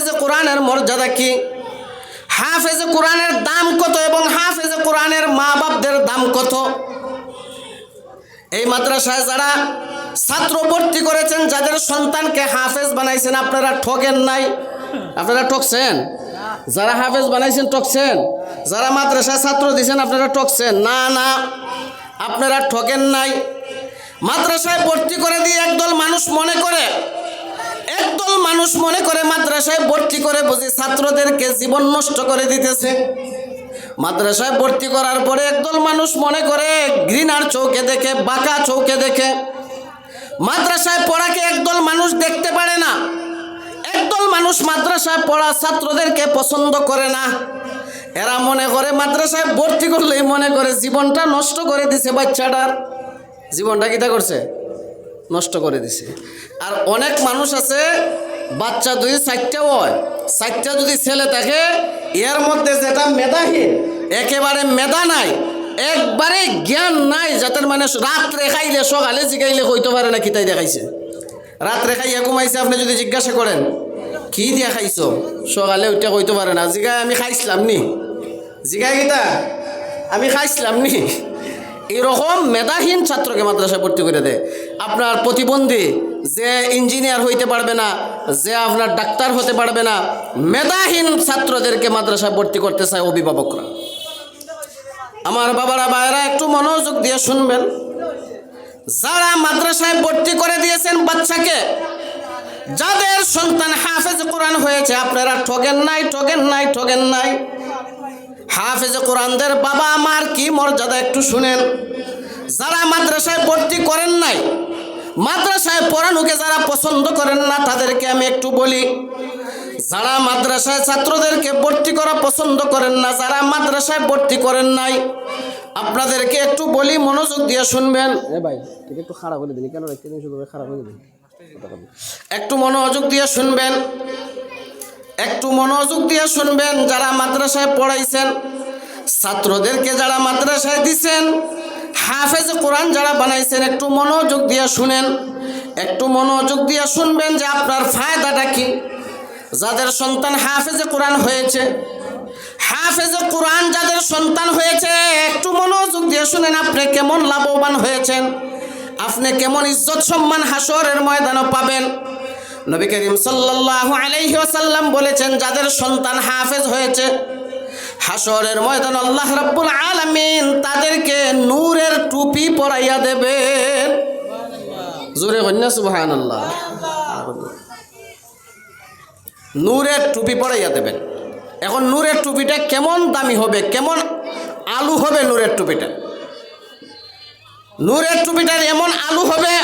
হাফেজে কোরআনের মর্যাদা কি, হাফেজে কোরআনের দাম কত এবং হাফেজে কোরআনের মা বাপদের দাম কত। এই মাদ্রাসায় যারা ছাত্র ভর্তি করেছেন, যাদের সন্তানকে হাফেজ বানাইছেন, আপনারা ঠকেন নাই? আপনারা ঠকছেন? যারা হাফেজ বানাইছেন ঠকছেন? যারা মাদ্রাসায় ছাত্র দিয়েছেন আপনারা ঠকছেন? না না, আপনারা ঠকেন নাই। মাদ্রাসায় ভর্তি করে দিয়ে একদল মানুষ মনে করে মাদ্রাসায় ভর্তি করে বুঝি ছাত্রদেরকে জীবন নষ্ট করে দিতেছে। মাদ্রাসায় ভর্তি করার পরে একদল মানুষ মনে করে ঘৃণার চৌকে দেখে, বাঁকা চৌকে দেখে। মাদ্রাসায় পড়াকে একদল মানুষ দেখতে পারে না। একদল মানুষ মাদ্রাসায় পড়া ছাত্রদেরকে পছন্দ করে না। এরা মনে করে মাদ্রাসায় ভর্তি করলেই মনে করে জীবনটা নষ্ট করে দিছে, বাচ্চাটার জীবনটা কিটা করছে, নষ্ট করে দিছে। আর অনেক মানুষ আছে বাচ্চা যদি 4টা হয়, 4টা যদি ছেলে থাকে, এর মধ্যে যেটা মেধাহীন, একেবারে মেধা নাই, একবারে জ্ঞান নাই, যাদের মানে রাত্রে খাইলে সকালে জিগাইলে কইতে পারে না কিতাই দেখাইছে। রাত্রে খাইয়া ঘুমাইছে, আপনি যদি জিজ্ঞাসা করেন কি দিয়া খাইছো, সকালে ওইটা কইতে পারে না। জিগায় আমি খাইছিলাম নি, জিগায় কিতা আমি খাইছিলাম নি। এরকম মেধাহীন ছাত্রকে মাদ্রাসায় ভর্তি করে দেয়। আপনার প্রতিবন্ধী যে ইঞ্জিনিয়ার হইতে পারবে না, যে আপনার ডাক্তার হতে পারবে না, মেধাহীন ছাত্রদেরকে মাদ্রাসায় ভর্তি করতে চায় অভিভাবকরা। আমার বাবারা ভাইয়েরা একটু মনোযোগ দিয়ে শুনবেন। যারা মাদ্রাসায় ভর্তি করে দিয়েছেন বাচ্চাকে, যাদের সন্তান হাফেজ কোরআন হয়েছে, আপনারা ঠগেন নাই, ঠগেন নাই, ঠগেন নাই। হাফেজে কোরআনদের বাবা মার কি মর্যাদা একটু শুনেন। যারা মাদ্রাসায় ভর্তি করেন নাই, মাদ্রাসায় পড়ানোকে যারা পছন্দ করেন না, তাদেরকে আমি একটু বলি, যারা মাদ্রাসায় ছাত্রদেরকে ভর্তি করা পছন্দ করেন না, যারা মাদ্রাসায় ভর্তি করেন নাই, আপনাদেরকে একটু বলি, মনোযোগ দিয়ে শুনবেন। ভাই একটু খারাপ করে দিন, কেন খারাপ করে দিন, একটু মনোযোগ দিয়ে শুনবেন, একটু মনোযোগ দিয়ে শুনবেন। যারা মাদ্রাসায় পড়াইছেন, ছাত্রদেরকে যারা মাদ্রাসায় দিছেন, হাফেজ কোরআন যারা বানাইছেন, একটু মনোযোগ দিয়ে শুনেন, একটু মনোযোগ দিয়ে শুনবেন যে আপনার ফায়দাটা কি। যাদের সন্তান হাফেজে কোরআন হয়েছে, হাফেজে কোরআন যাদের সন্তান হয়েছে, একটু মনোযোগ দিয়ে শুনেন, আপনি কেমন লাভবান হয়েছেন, আপনি কেমন ইজ্জত সম্মান হাসরের ময়দানে পাবেন। নবী করিম সাল্লাল্লাহু আলাইহি ওয়াসাল্লাম বলেছেন, যাদের সন্তান হাফেজ হয়েছে, হাসরের ময়দানে আল্লাহ রাব্বুল আলামিন তাদেরকে নূরের টুপি পরাইয়া দেবেন। জোরে কন্যা সুবহানাল্লাহ। নূরের টুপি পরাইয়া দেবেন। এখন নূরের টুপিটা কেমন দামি হবে, কেমন আলু হবে নূরের টুপিটা। নূরের টুপিটার এমন আলু হবে,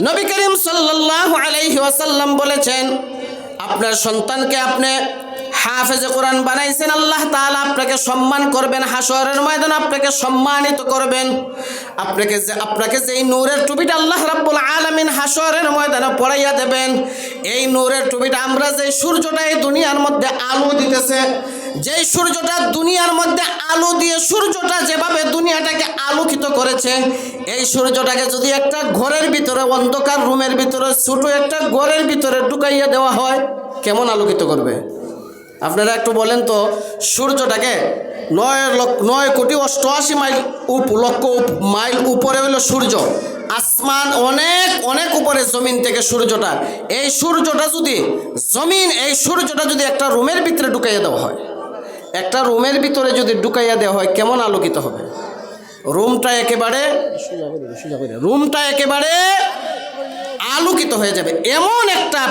নবী করিম সাল্লাল্লাহু আলাইহি ওয়াসাল্লাম বলেছেন, আপনার সন্তানকে আপনি হাফেজে কোরআন বানাইছেন, আল্লাহ তাআলা আপনাকে সম্মান করবেন, হাসরের ময়দানে আপনাকে সম্মানিত করবেন। আপনাকে যে নূরের টুপিটা আল্লাহ রাব্বুল আলামিন হাসরের ময়দানে পরাইয়া দেবেন, এই নূরের টুপিটা আমরা যে সূর্যটা এই দুনিয়ার মধ্যে আলো দিতেছে, যেই সূর্যটা দুনিয়ার মধ্যে আলো দিয়ে সূর্যটা যেভাবে দুনিয়াটাকে আলোকিত করেছে, এই সূর্যটাকে যদি একটা ঘরের ভিতরে, অন্ধকার রুমের ভিতরে, ছোট একটা ঘরের ভিতরে ঢুকাইয়া দেওয়া হয়, কেমন আলোকিত করবে? আপনারা একটু বলেন তো, সূর্যটাকে 9,88,00,000 মাইল উপরে হইল সূর্য, আসমান অনেক অনেক উপরে জমিন থেকে সূর্যটা। এই সূর্যটা যদি এই সূর্যটা যদি একটা রুমের ভিতরে ঢুকাইয়া দেওয়া হয়, একটা রুমের ভিতরে যদি ঢুকাইয়া দেওয়া হয়, কেমন আলোকিত হবে? রুমটা একেবারে আলোকিত হয়ে যাবে। এমন একটা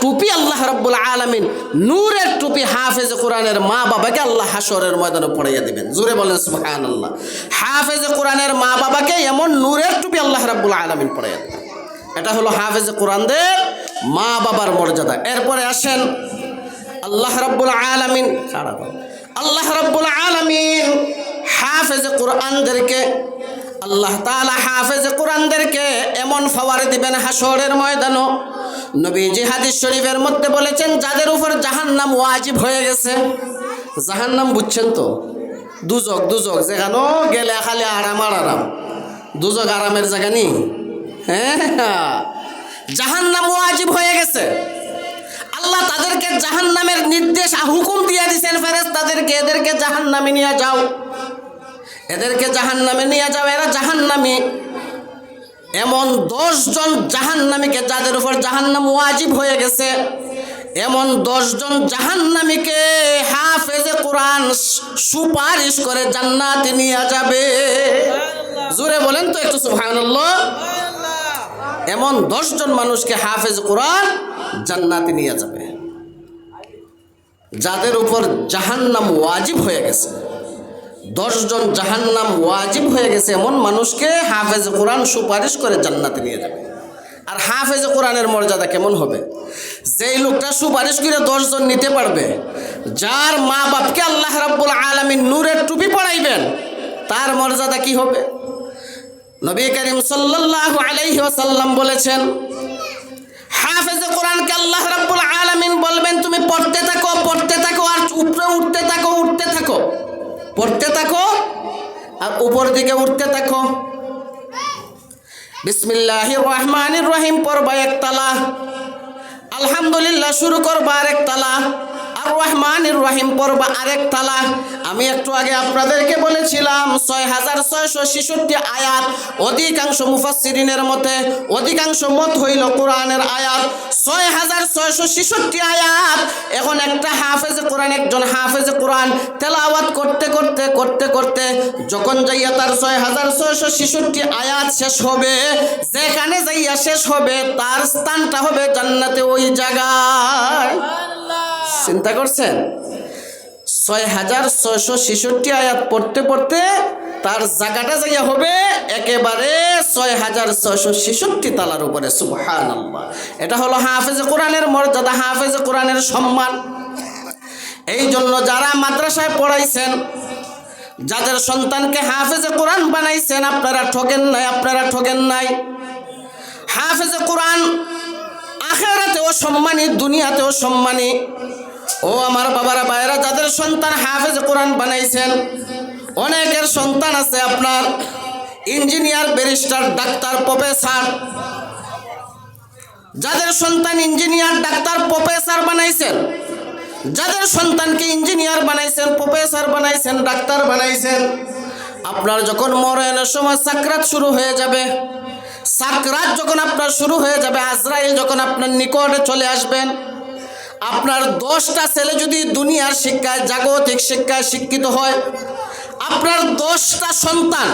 টুপি আল্লাহ রাব্বুল আলামিন, নূরের টুপি হাফেজে কোরআনের মা বাবাকে আল্লাহ হাসরের ময়দানে পড়াইয়া দিবেন। জোরে বলেন সুবহানাল্লাহ। হাফেজে কোরআনের মা বাবাকে এমন নূরের টুপি আল্লাহ রাব্বুল আলামিন পড়াইয়া দিবেন। এটা হলো হাফেজে কোরআনদের মা বাবার মর্যাদা। এরপরে আসেন আল্লাহ রাব্বুল আলামিন, আল্লাহ রাব্বুল আলামিন হাফেজে কোরআনদেরকে, আল্লাহ তাআলা হাফেজে কোরআনদেরকে এমন ফাওয়ারে দিবেন হাসরের ময়দানে। নবীজি হাদিস শরীফের মধ্যে বলেছেন, যাদের উপর জাহান্নাম ওয়াজিব হয়ে গেছে। জাহান্নাম বুঝছেন তো? দুজক যেখানে গেলে খালি আরাম আর আরাম। দুজক আরামের জায়গা নেই। হ্যাঁ, জাহান্নাম ওয়াজিব হয়ে গেছে। আল্লাহ তাদেরকে জাহান্নামের নির্দেশ হুকুম দিয়ে দিয়েছেন ফেরেশতাদেরকে, এদেরকে জাহান্নামে নিয়ে যাও, এদেরকে জাহান্নামে নিয়ে যাও, এরা জাহান্নামী। এমন 10 জন জাহান্নামীকে, যাদের উপর জাহান্নাম ওয়াজিব হয়ে গেছে, এমন 10 জন জাহান্নামীকে হাফেজে কোরআন সুপারিশ করে জান্নাতে নিয়ে যাবে। জোরে বলেন তো একটু সুবহানাল্লাহ। এমন 10 জন মানুষকে হাফেজ কোরআন জান্নাতে নিয়ে যাবে, যাদের উপর জাহান্নাম ওয়াজিব হয়ে গেছে। 10 জন জাহান্নাম ওয়াজিব হয়ে গেছে এমন মানুষকে হাফেজ কোরআন সুপারিশ করে জান্নাতে নিয়ে যাবে। আর হাফেজ কোরআনের মর্যাদা কেমন হবে? যেই লোকটা সুপারিশ করে 10 জন নিতে পারবে, যার মা বাপকে আল্লাহ রাব্বুল আলামিন নূরের টুপি পরাইবেন, তার মর্যাদা কি হবে? নবী করিম সাল্লাল্লাহু আলাইহি ওয়াসাল্লাম বলেছেন, হাফেজ কোরআনকে আল্লাহ রাব্বুল আলামিন বলবেন, তুমি পড়তে থাকো, পড়তে থাকো, আর উপরে উঠতে থাকো, উঠতে থাকো, পড়তে থাকো আর উপর দিকে উঠতে থাকো। বিসমিল্লাহির রহমানির রহিম পড়বা একতলা, আলহামদুলিল্লাহ শুরু করবা আরেক তালা, আর রহমানির রহিম পড়বা আরেক তালা। আমি একটু আগে আপনাদেরকে বলেছিলাম 6666 আয়াত। অধিকাংশ মুফাসসিরিনের মতে অধিকাংশ মত হইল কোরআনের আয়াত 6666 আয়াত। এখন একটা হাফেজে কোরআন, একজন হাফেজে কোরআন তেলাওয়াত করতে করতে করতে করতে যখন যাইয়া তার 6666 আয়াত শেষ হবে, যেখানে যাইয়া শেষ হবে তার স্থানটা হবে জান্নাতে, ওই জায়গায়। চিন্তা করছেন? 6666 আয়াত পড়তে পড়তে তার জায়গাটা যাইয়া হবে একেবারে 6666 তালার উপরে। সুবহানাল্লাহ। এটা হলো হাফেজে কোরআনের মর্যাদা, হাফেজে কোরআনের সম্মান। এই জন্য যারা মাদ্রাসায় পড়াইছেন, যাদের সন্তানকে হাফেজে কোরআন বানাইছেন, আপনারা ঠকেন নাই, আপনারা ঠকেন নাই। হাফেজে কোরআন আখিরাতেও সম্মানী, দুনিয়াতেও সম্মানী। ও আমার বাবারা ভাইয়েরা, যাদের সন্তান হাফেজ কোরআন বানাইছেন, অনেকের সন্তান আছে আপনার ইঞ্জিনিয়ার, ব্যারিস্টার, ডাক্তার, প্রফেসর। যাদের সন্তান ইঞ্জিনিয়ার, ডাক্তার, প্রফেসর বানাইছেন, যাদের সন্তানকে ইঞ্জিনিয়ার বানাইছেন, প্রফেসর বানাইছেন, ডাক্তার বানাইছেন, আপনার যখন মরণের সময় সাকরাত শুরু হয়ে যাবে, সাকরাত যখন আপনার শুরু হয়ে যাবে, আজরাইল যখন আপনার নিকটে চলে আসবেন, আপনার 10টা ছেলে যদি দুনিয়ার শিক্ষায়, জাগতিক শিক্ষায় শিক্ষিত হয়, আপনার 10টা সন্তান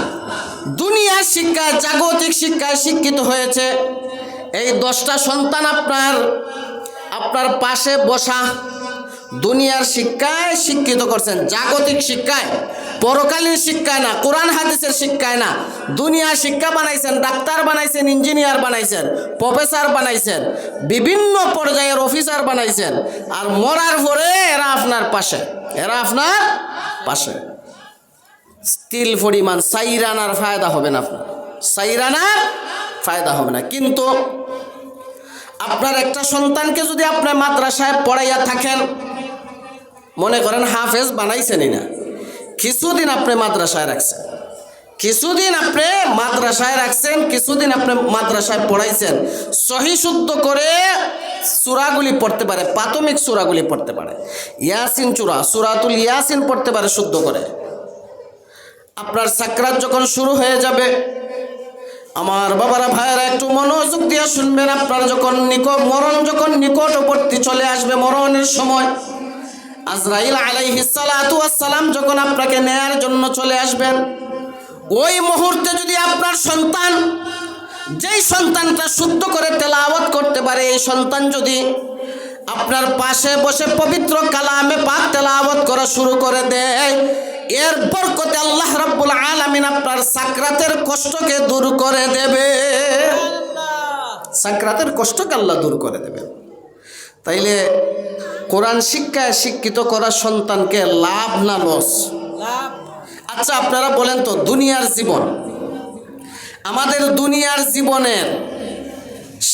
দুনিয়ার শিক্ষায়, জাগতিক শিক্ষায় শিক্ষিত হয়েছে, এই 10টা সন্তান আপনার পাশে বসা, দুনিয়ার শিক্ষায় শিক্ষিত করছেন, জাগতিক শিক্ষায়, পরকালীন শিক্ষায় না, কোরআন হাদিসের শিক্ষায় না, দুনিয়ার শিক্ষা বানাইছেন, ডাক্তার বানাইছেন, ইঞ্জিনিয়ার বানাইছেন, প্রফেসর বানাইছেন, বিভিন্ন পর্যায়ের অফিসার বানাইছেন। আর মরার পরে এরা আপনার পাশে, এরা আপনার পাশে। স্টিল পরিমাণ সাইরানার ফায়দা হবে না, আপনার সাইরানার ফায়দা হবে না। কিন্তু আপনার একটা সন্তানকে যদি আপনি মাদ্রাসায় পড়াইয়া থাকেন, মনে করেন হাফেজ বানাইছেনই না, কিছুদিন আপনি মাদ্রাসায় রাখছেন, কিছুদিন আপনি মাদ্রাসায় রাখছেন, কিছুদিন আপনি মাদ্রাসায় পড়াইছেন, সহি শুদ্ধ করে সূরাগুলি পড়তে পারে, প্রাথমিক সূরাগুলি পড়তে পারে, ইয়াসিন সূরাতুল ইয়াসিন পড়তে পারে শুদ্ধ করে। আপনার সাকরাত যখন শুরু হয়ে যাবে, আমার বাবারা ভাইয়েরা একটু মনোযোগ দিয়ে শুনবেন, আপনার যখন মরণ যখন নিকটবর্তী চলে আসবে, মরণের সময় আজরাইল আলাইহিস সালাতু ওয়াস সালাম যখন আপনাকে নেয়ার জন্য চলে আসবেন, ওই মুহূর্তে যদি আপনার সন্তান, যেই সন্তানটা শুদ্ধ করে তেলাওয়াত করতে পারে, এই সন্তান যদি আপনার পাশে বসে পবিত্র কালামে পাক তেলাওয়াত করা শুরু করে দেয়, এর বরকতে আল্লাহ রাব্বুল আলামিন আপনার সাকরাতের কষ্টকে দূর করে দেবে, সাকরাতের কষ্টকে আল্লাহ দূর করে দেবে। তাইলে কোরআন শিক্ষায় শিক্ষিত করা সন্তানকে লাভ না লস? আচ্ছা আপনারা বলেন তো, দুনিয়ার জীবন, আমাদের দুনিয়ার জীবনের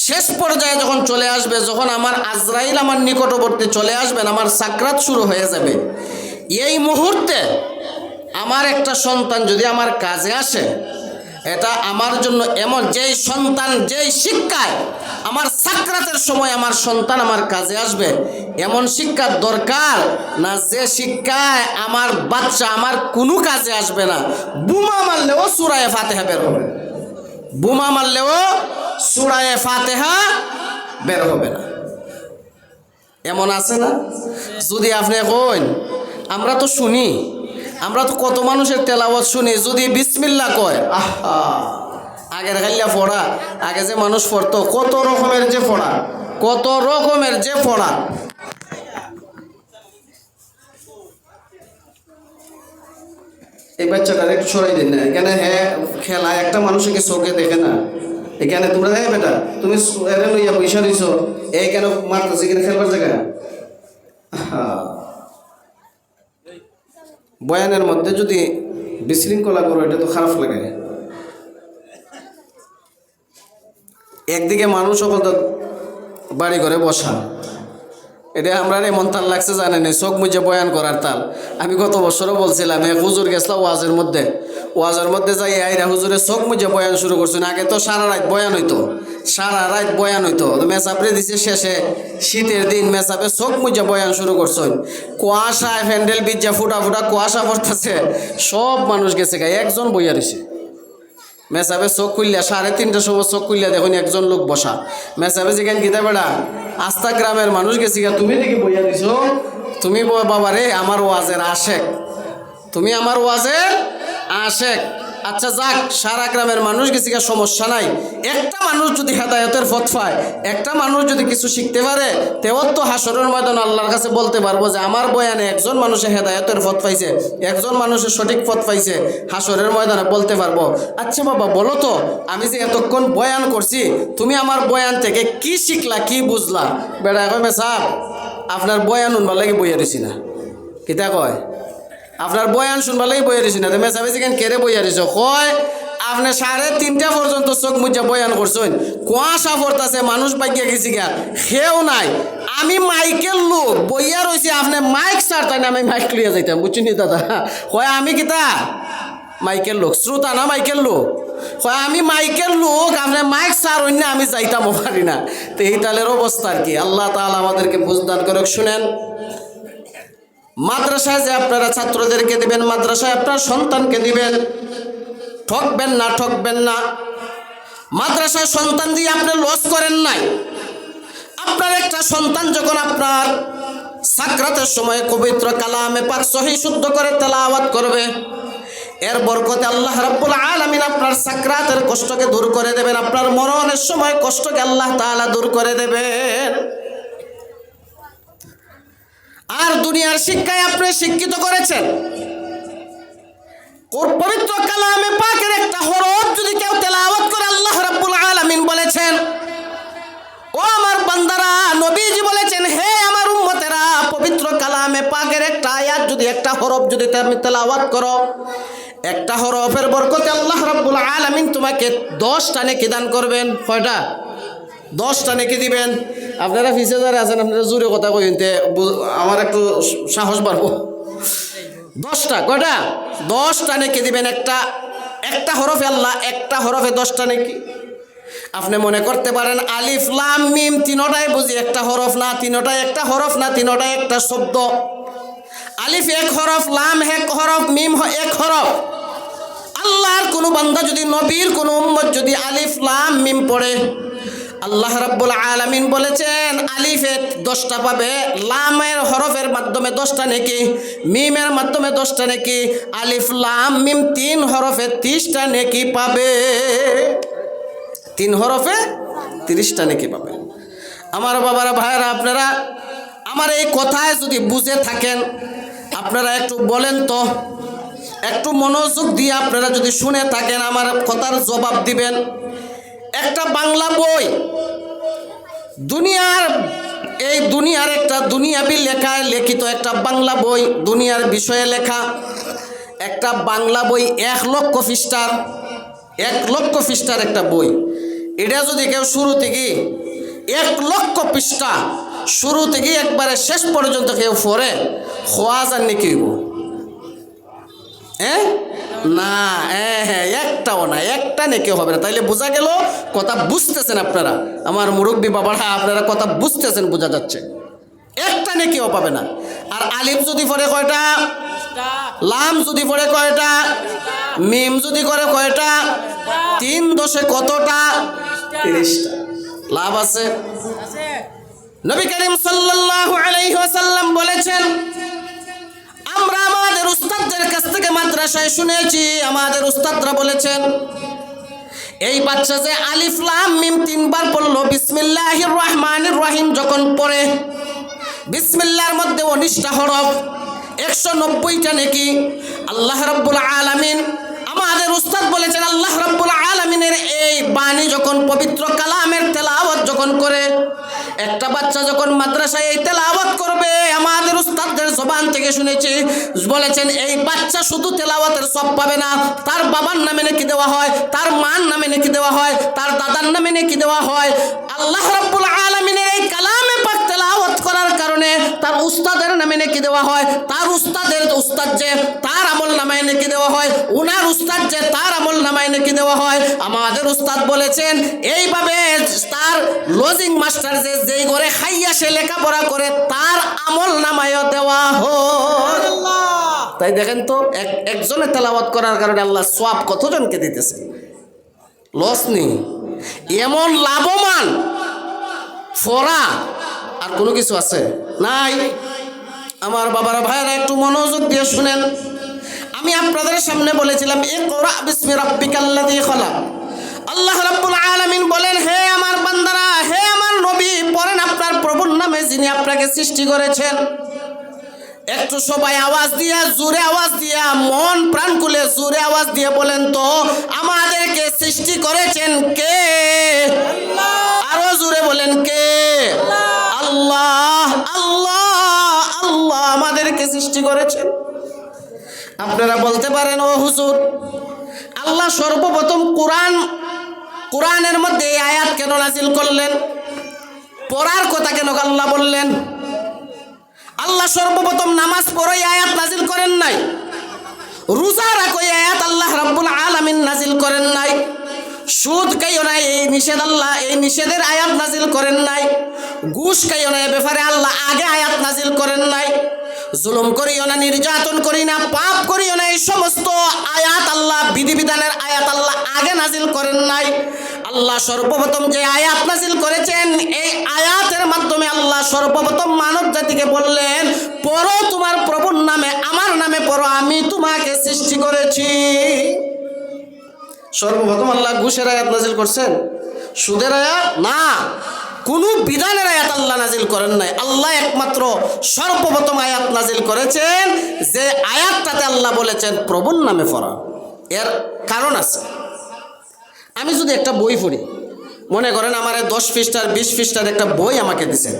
শেষ পর্যায়ে যখন চলে আসবে, যখন আমার আজরাইল আমার নিকটবর্তী চলে আসবেন, আমার সাকরাত শুরু হয়ে যাবে, এই মুহূর্তে আমার একটা সন্তান যদি আমার কাজে আসে, এটা আমার জন্য এমন, যেই সন্তান যেই শিক্ষায় আমার সাকরাতের সময় আমার সন্তান আমার কাজে আসবে এমন শিক্ষার দরকার, না যে শিক্ষায় আমার বাচ্চা আমার কোনো কাজে আসবে না? বোমা মারলেও সূরা ফাতিহা বের হবে, বোমা মারলেও সূরা ফাতিহা বের হবে না। এমন আছে না? যদি আপনি কইন, আমরা তো শুনি, আমরা তো কত মানুষের তেলাওয়াত শুনি, যদি বিসমিল্লাহ কয়, আহা, আগের গাইলা পড়া, আগে যে মানুষ পড়তো, কত রকমের যে পড়া, কত রকমের যে পড়া। এই বাচ্চাটার একটু সরাই দিন না, এখানে হ্যাঁ খেলা একটা মানুষকে চোখে দেখে না। এখানে তোমরা হ্যাঁ বেটা তুমি এরে লইয়া পয়সা দিছ, এই কেন মারতেছে, এখানে খেলবার জায়গা। বয়ানের মধ্যে যদি বিশৃঙ্খলা করো, এটা তো খারাপ লাগে। একদিকে মানুষ সকল তো বাড়ি ঘরে বসা, এটা আমরা এমন তাল লাগছে জানেন, চোখ মুজে বয়ান করার তাল। আমি গত বছরও বলছিলাম, এক হুজুর গেছিলাম ওয়াজের মধ্যে যাই আইরা হুজুরে চোখ মুজে বয়ান শুরু করছেন। আগে তো সারা রাত বয়ান হইতো, মেসাপরে দিছে শেষে, শীতের দিন মেসাপে চোখ মুজে বয়ান শুরু করছেন। কুয়াশায় ফ্যান্ডেল বিজ্জা ফুটা ফুটা কুয়াশা পড়তেছে, সব মানুষ গেছে গায়ে, একজন বইয়া রয়েছে। মেসাবে চোখ খুললা 3:30টার সময় চোখ খুললা দেখুন একজন লোক বসা। মেসাবে যেখানে গীতা বেড়া আস্থা গ্রামের মানুষ গেছি গা, তুমি দেখি বইয়া দিছো, তুমি বাবা রে আমার ওয়াজের আশেক, তুমি আমার ওয়াজের আশেক। আচ্ছা যাক, সারা গ্রামের মানুষ গেছি গা, সমস্যা নাই। একটা মানুষ যদি হেদায়েতের পথ পায়, একটা মানুষ যদি কিছু শিখতে পারে, তেও তো হাসরের ময়দান আল্লাহর কাছে বলতে পারবো যে আমার বয়ানে একজন মানুষে হেদায়েতের পথ পাইছে, একজন মানুষের সঠিক পথ পাইছে। হাসরের ময়দানে বলতে পারবো, আচ্ছা বাবা বলো তো, আমি যে এতক্ষণ বয়ান করছি, তুমি আমার বয়ান থেকে কি শিখলা, কি বুঝলা? বেড়া কয় মেসাব আপনার বয়ান শুনবার লাগে বইয়া দিছি না। কিতা কয়? আপনার বয়ান শুনবার লাগে বইয়া দিছি না। মেসাবে যেখানে কেড়ে বইয়া দিছ, কয় আপনি 3:30 পর্যন্ত চোখ মুজা বয়ান করছেন, কুয়াশা পড়তেছে, মানুষ বাগিয়া গেছি গা, সেও নাই, আমি মাইকের লোক বইয়া রয়েছি, আপনি মাইক ছাড়তেন, আমি মাইক লিয়ে যাইতাম, বুঝছিনি দাদা? কয় আমি কিতা মাইকের লোক, শ্রোতা না মাইকের লোক। কয় আমি মাইকের লোক, আপনি মাইক ছাড় অন্য আমি যাইতামও পারি না। তো এই তালের অবস্থা আর কি। আল্লাহ তাআলা আমাদেরকে বুঝদান করে। শুনেন, মাদ্রাসায় যে আপনারা ছাত্রদেরকে দিবেন, মাদ্রাসায় আপনার সন্তানকে দিবেন, ঠকবেন না, ঠকবেন না। মাদ্রাসায় সন্তান দিয়ে আপনি লস করেন নাই। আপনার একটা সন্তান যখন আপনার সাকরাতের সময় পবিত্র কালামে পাক সহি শুদ্ধ করে তেলাওয়াত করবে, এর বরকতে আল্লাহ রাব্বুল আলামিন আপনার সাকরাতের কষ্টকে দূর করে দেবেন, আপনার মরণের সময় কষ্টকে আল্লাহ তাআলা দূর করে দেবেন। আর দুনিয়ার শিক্ষায় আপনি শিক্ষিত করেছেন, পবিত্র কালামে পাকের একটা হরফ যদি কেউ তেলাওয়াত করে, আল্লাহ রাব্বুল আলামিন বলেছেন, ও আমার বান্দারা, নবীজি বলেছেন, হে আমার উম্মতেরা, পবিত্র কালামে পাকের একটা আয়াত যদি, একটা হরফ যদি তুমি তেলাওয়াত করো, একটা হরফের বরকতে আল্লাহ রাব্বুল আলামিন তোমাকে 10টা নেকি দান করবেন। কয়টা? 10টা নেকি দিবেন। আপনারা পিছে যারা আছেন, আপনারা জোরে কথা কইতে আমার একটু সাহস বাড়বো। 10টা, কয়টা? 10টা নেকি দিবেন। একটা হরফে আল্লাহ, একটা হরফে 10টা নেকি। আপনি মনে করতে পারেন আলিফ লাম মিম তিনটাই বুঝি একটা হরফ না, তিনটাই একটা হরফ না, তিনটাই একটা শব্দ। আলিফ এক হরফ, লাম এক হরফ, মিম এক হরফ। আল্লাহর কোনো বান্দা যদি, নবীর কোনো উম্মত যদি আলিফ লাম মিম পড়ে, আল্লাহ রাব্বুল আলামিন বলেছেন আলিফে 10টা পাবে, লামের হরফের মাধ্যমে 10টা নেকি, মিমের মাধ্যমে 10টা নেকি, আলিফ লাম মিম 3 হরফে 30টা নেকি পাবে। 3 হরফে 30টা নেকি পাবে। আমার বাবারা, ভাইরা, আপনারা আমার এই কথায় যদি বুঝে থাকেন, আপনারা একটু বলেন তো, একটু মনোযোগ দিয়ে আপনারা যদি শুনে থাকেন, আমার কথার জবাব দিবেন। একটা বাংলা বই, দুনিয়ার একটা দুনিয়াবি লেখায় লিখিত একটা বাংলা বই, দুনিয়ার বিষয়ে লেখা একটা বাংলা বই, 1 লক্ষ পৃষ্ঠার, 1 লক্ষ পৃষ্ঠার একটা বই। এটা যদি কেউ শুরু থেকে 1 লক্ষ পৃষ্ঠা শুরু থেকে একবারে শেষ পর্যন্ত কেউ পড়ে, খোয়া যান নাকি? হ্যাঁ না, হ্যাঁ একটাও না, একটা নেকি হবে না। তাইলে বোঝা গেল, কথা বুঝতেছেন আপনারা, আমার মুরব্বী বাবারা, আপনারা কথা বুঝতেছেন, বোঝা যাচ্ছে একটা নেকিও পাবে না। আর আলিফ যদি পড়ে কয়টা, লাম যদি পড়ে কয়টা, মিম যদি করে কয়টা, 3 10 কতটা, 30টা। লাভ আছে। নবী করিম সাল্লাল্লাহু আলাইহি ওয়াসাল্লাম বলেছেন, আমরা আমাদের উস্তাদদের কাছ থেকে মাদ্রাসায় শুনেছি, আমাদের উস্তাদরা বলেছেন, এই বাচ্চা যে আলিফ লাম মিম 3 বার পড়লো, বিসমিল্লাহির রহমানির রহিম যখন পড়ে, বিসমিল্লাহর মধ্যে 19টা হরফ, 190টা নেকি আল্লাহ রাব্বুল আলামিন, আমাদের উস্তাদ বলেছেন, আল্লাহ রাব্বুল আলামিনের এই বাণী যখন, পবিত্র কালামের তেলাওয়াত যখন করে, একটা বাচ্চা যখন মাদ্রাসায় এই তেলাওয়াত করবে, আমাদের উস্তাদদের জবান থেকে শুনেছি, বলেছেন এই বাচ্চা শুধু তেলাওয়াতের সওয়াব পাবে না, তার বাবার নামে নেকি দেওয়া হয়, তার মার নামে নেকি দেওয়া হয়, তার দাদার নামে নেকি দেওয়া হয়। আল্লাহ রাব্বুল আলামিনের এই কালামে পাক তেলাওয়াত করার কারণে তার উস্তাদের নামে নেকি দেওয়া হয়, তার উস্তাদের উস্তাদ যে তার আমল নামায় নেকি দেওয়া হয়, উনার উস্তাদ যে তার আমল নামায় নেকি দেওয়া হয়। আমাদের উস্তাদ বলেছেন, এইভাবে তার লজিং মাস্টার যে যেই ঘরে খাইয়া সে লেখাপড়া করে, তার আমল নামায় দেওয়া হয়। তাই দেখেন তো, একজনের তেলাওয়াত করার কারণে আল্লাহ সওয়াব কতজনকে দিতেছে, লস নেই। এমন লাভবান ফরা আর কোনো কিছু আছে নাই। আমার বাবারা ভাইরা একটু মনোযোগ দিয়ে শুনেন, আমি আপনাদের সামনে বলেছিলাম, ইকরা বিসমি রাব্বিকাল্লাযী খালাক। আল্লাহ রাব্বুল আলামিন বলেন, হে আমার বান্দারা, হে আমার নবী, পড়েন আপনার প্রভুর নামে যিনি আপনাকে সৃষ্টি করেছেন। একটু সবাই আওয়াজ দিয়া, জোরে আওয়াজ দিয়া, মন প্রাণ খুলে জোরে আওয়াজ দিয়ে বলেন তো, আমাদেরকে সৃষ্টি করেছেন কে? আরো জোরে বলেন, কে? আল্লাহ। আল্লাহ আল্লাহ আমাদেরকে সৃষ্টি করেছেন। আপনারা বলতে পারেন, ও হুজুর, আল্লাহ সর্বপ্রথম কোরআনের মধ্যে এই আয়াত কেন নাজিল করলেন? পড়ার কথা কেন আল্লাহ বললেন? আল্লাহ সর্বপ্রথম নামাজ পড়ে আয়াত নাজিল করেন নাই, রোজা রাখো আয়াত আল্লাহ রাব্বুল আলামিন নাজিল করেন নাই, সুদ খাইও না এই নিষেধ আল্লাহ এই নিষেধের আয়াত নাজিল করেন নাই, ঘুষ খাইও না এ ব্যাপারে আল্লাহ আগে আয়াত নাজিল করেন নাই, জুলুম করিও না, নির্যাতন করি না, পাপ করিও না, এই সমস্ত আয়াত আল্লাহ, বিধিবিধানের আয়াত আল্লাহ আগে নাজিল করেন নাই। আল্লাহ সর্বপ্রথম যে আয়াত নাজিল করেছেন, এই আয়াতের মাধ্যমে আল্লাহ সর্বপ্রথম মানব জাতিকে বললেন, পড়ো তোমার প্রভুর নামে, আমার নামে পড়ো, আমি তোমাকে সৃষ্টি করেছি। সর্বপ্রথম আল্লাহ ঘুষের আয়াত নাজিল করছেন, সুদের আয়াত না, কোনো বিধানের আয়াত আল্লাহ নাজিল করেন নাই। আল্লাহ একমাত্র সর্বপ্রথম আয়াত নাজিল করেছেন, যে আয়াতটাতে আল্লাহ বলেছেন প্রভুর নামে পড়া। এর কারণ আছে। আমি যদি একটা বই পড়ি, মনে করেন আমার 10 পৃষ্ঠার 20 পৃষ্ঠার একটা বই আমাকে দিয়েছেন,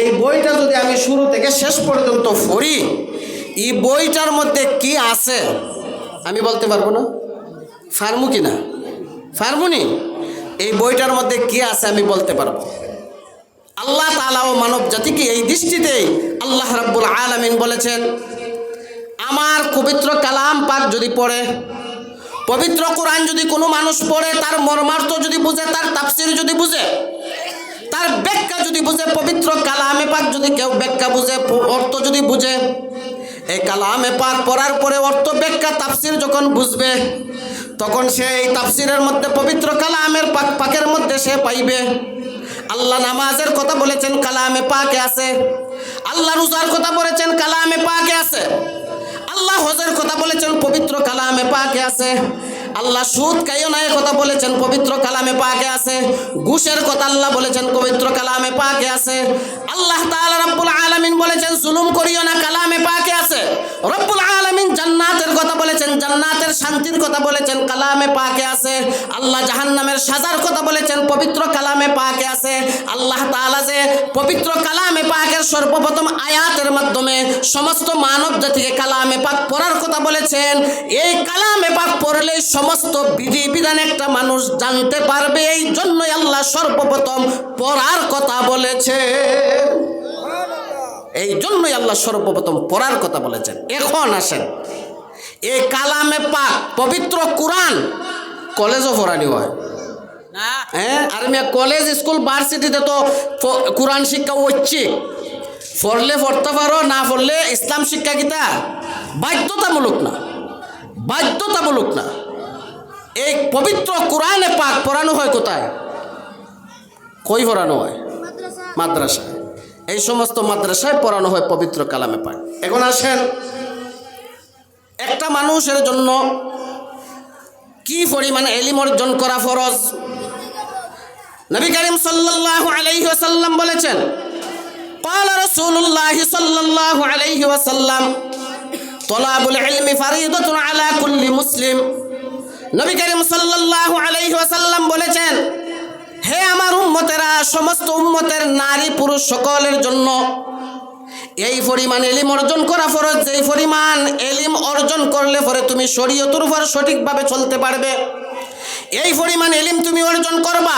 এই বইটা যদি আমি শুরু থেকে শেষ পর্যন্ত পড়ি, এই বইটার মধ্যে কি আছে আমি বলতে পারবো না? পারবো কি না? পারবো নি? এই বইটার মধ্যে কি আছে আমি বলতে পারবো। আল্লাহ তাআলা ও মানব জাতিকে এই দৃষ্টিতেই আল্লাহ রাব্বুল আলামিন বলেছেন, আমার পবিত্র কালাম পাক যদি পড়ে, পবিত্র কোরআন যদি কোনো মানুষ পড়ে, তার মর্মার্থ যদি বুঝে, তার তাফসীর যদি বুঝে, তার ব্যাখ্যা যদি বুঝে, পবিত্র কালামে পাক যদি কেউ ব্যাখ্যা বুঝে, অর্থ যদি বুঝে, এই কালামে পাক পড়ার পরে অর্থ ব্যাখ্যা তাফসীর যখন বুঝবে, তখন সে এই তাফসীরের মধ্যে, পবিত্র কালামের পাকের মধ্যে সে পাইবে আল্লাহ নামাজের কথা বলেছেন কালামে পাকে আছে, আল্লাহ রোজার কথা বলেছেন কালামে পাকে আছে, আল্লাহ হজের কথা বলেছেন পবিত্র কালামে পাকে আছে, আল্লাহ সুদ খাইও না এর কথা বলেছেন পবিত্র কালামে পাকে আছে, ঘুষের কথা আল্লাহ বলেছেন পবিত্র কালামে পাকে আছে, আল্লাহ তাআলা রব্বুল আলামিন বলেছেন জুলুম করিও না, কালামে পাকে আছে, রব্বুল আলামিন জান্নাতের কথা বলেছেন, জান্নাতের শান্তির কথা বলেছেন কালামে পাকে আছে, আল্লাহ জাহান্নামের সাজার কথা বলেছেন পবিত্র কালামে পাকে আছে। আল্লাহ তাআলা যে পবিত্র কালামে পাকের সর্বপ্রথম আয়াতের মাধ্যমে সমস্ত মানব জাতিকে কালামে পাক পড়ার কথা বলেছেন, এই কালামে পাক পড়লে সমস্ত বিধিবিধান একটা মানুষ জানতে পারবে, এই জন্যই আল্লাহ সর্বপ্রথম পড়ার কথা বলেছে, এই জন্যই আল্লাহ সর্বপ্রথম পড়ার কথা বলেছেন। এখন আসেন, এই কালামে পাক পবিত্র কোরআন কলেজও পড়ানি হয়। হ্যাঁ, আর মেয়ে কলেজ স্কুল ভার্সিটিতে তো কোরআন শিক্ষা হচ্ছে, পড়লে পড়তে পারো, না পড়লে ইসলাম শিক্ষা কিতা বাধ্যতামূলক না, বাধ্যতামূলক না। এই পবিত্র কোরআনে পাক পড়ানো হয় কোথায়? কই পড়ানো হয়? মাদ্রাসায়। এই সমস্ত মাদ্রাসায় পড়ানো হয় পবিত্র কালামে পাক। এখন আসেন, একটা মানুষের জন্য কি পরিমাণ ইলম অর্জন করা ফরজ? নবী করিম সাল্লাল্লাহু আলাইহি ওয়াসাল্লাম বলেছেন, ক্বালা রাসূলুল্লাহ সাল্লাল্লাহু আলাইহি ওয়াসাল্লাম, তলাবুল ইলমি ফরিদাতুন আলা কুল্লি মুসলিম। নবী করিম সাল্লাল্লাহু আলাইহি ওয়াসাল্লাম বলেছেন, হে আমার উম্মতেরা, সমস্ত উম্মতের নারী পুরুষ সকলের জন্য এই পরিমাণ ইলম অর্জন করা ফরজ, যেই পরিমাণ ইলম অর্জন করলে পরে তুমি শরীয়তের উপর সঠিকভাবে চলতে পারবে। এই পরিমাণ ইলম তুমি অর্জন করবা,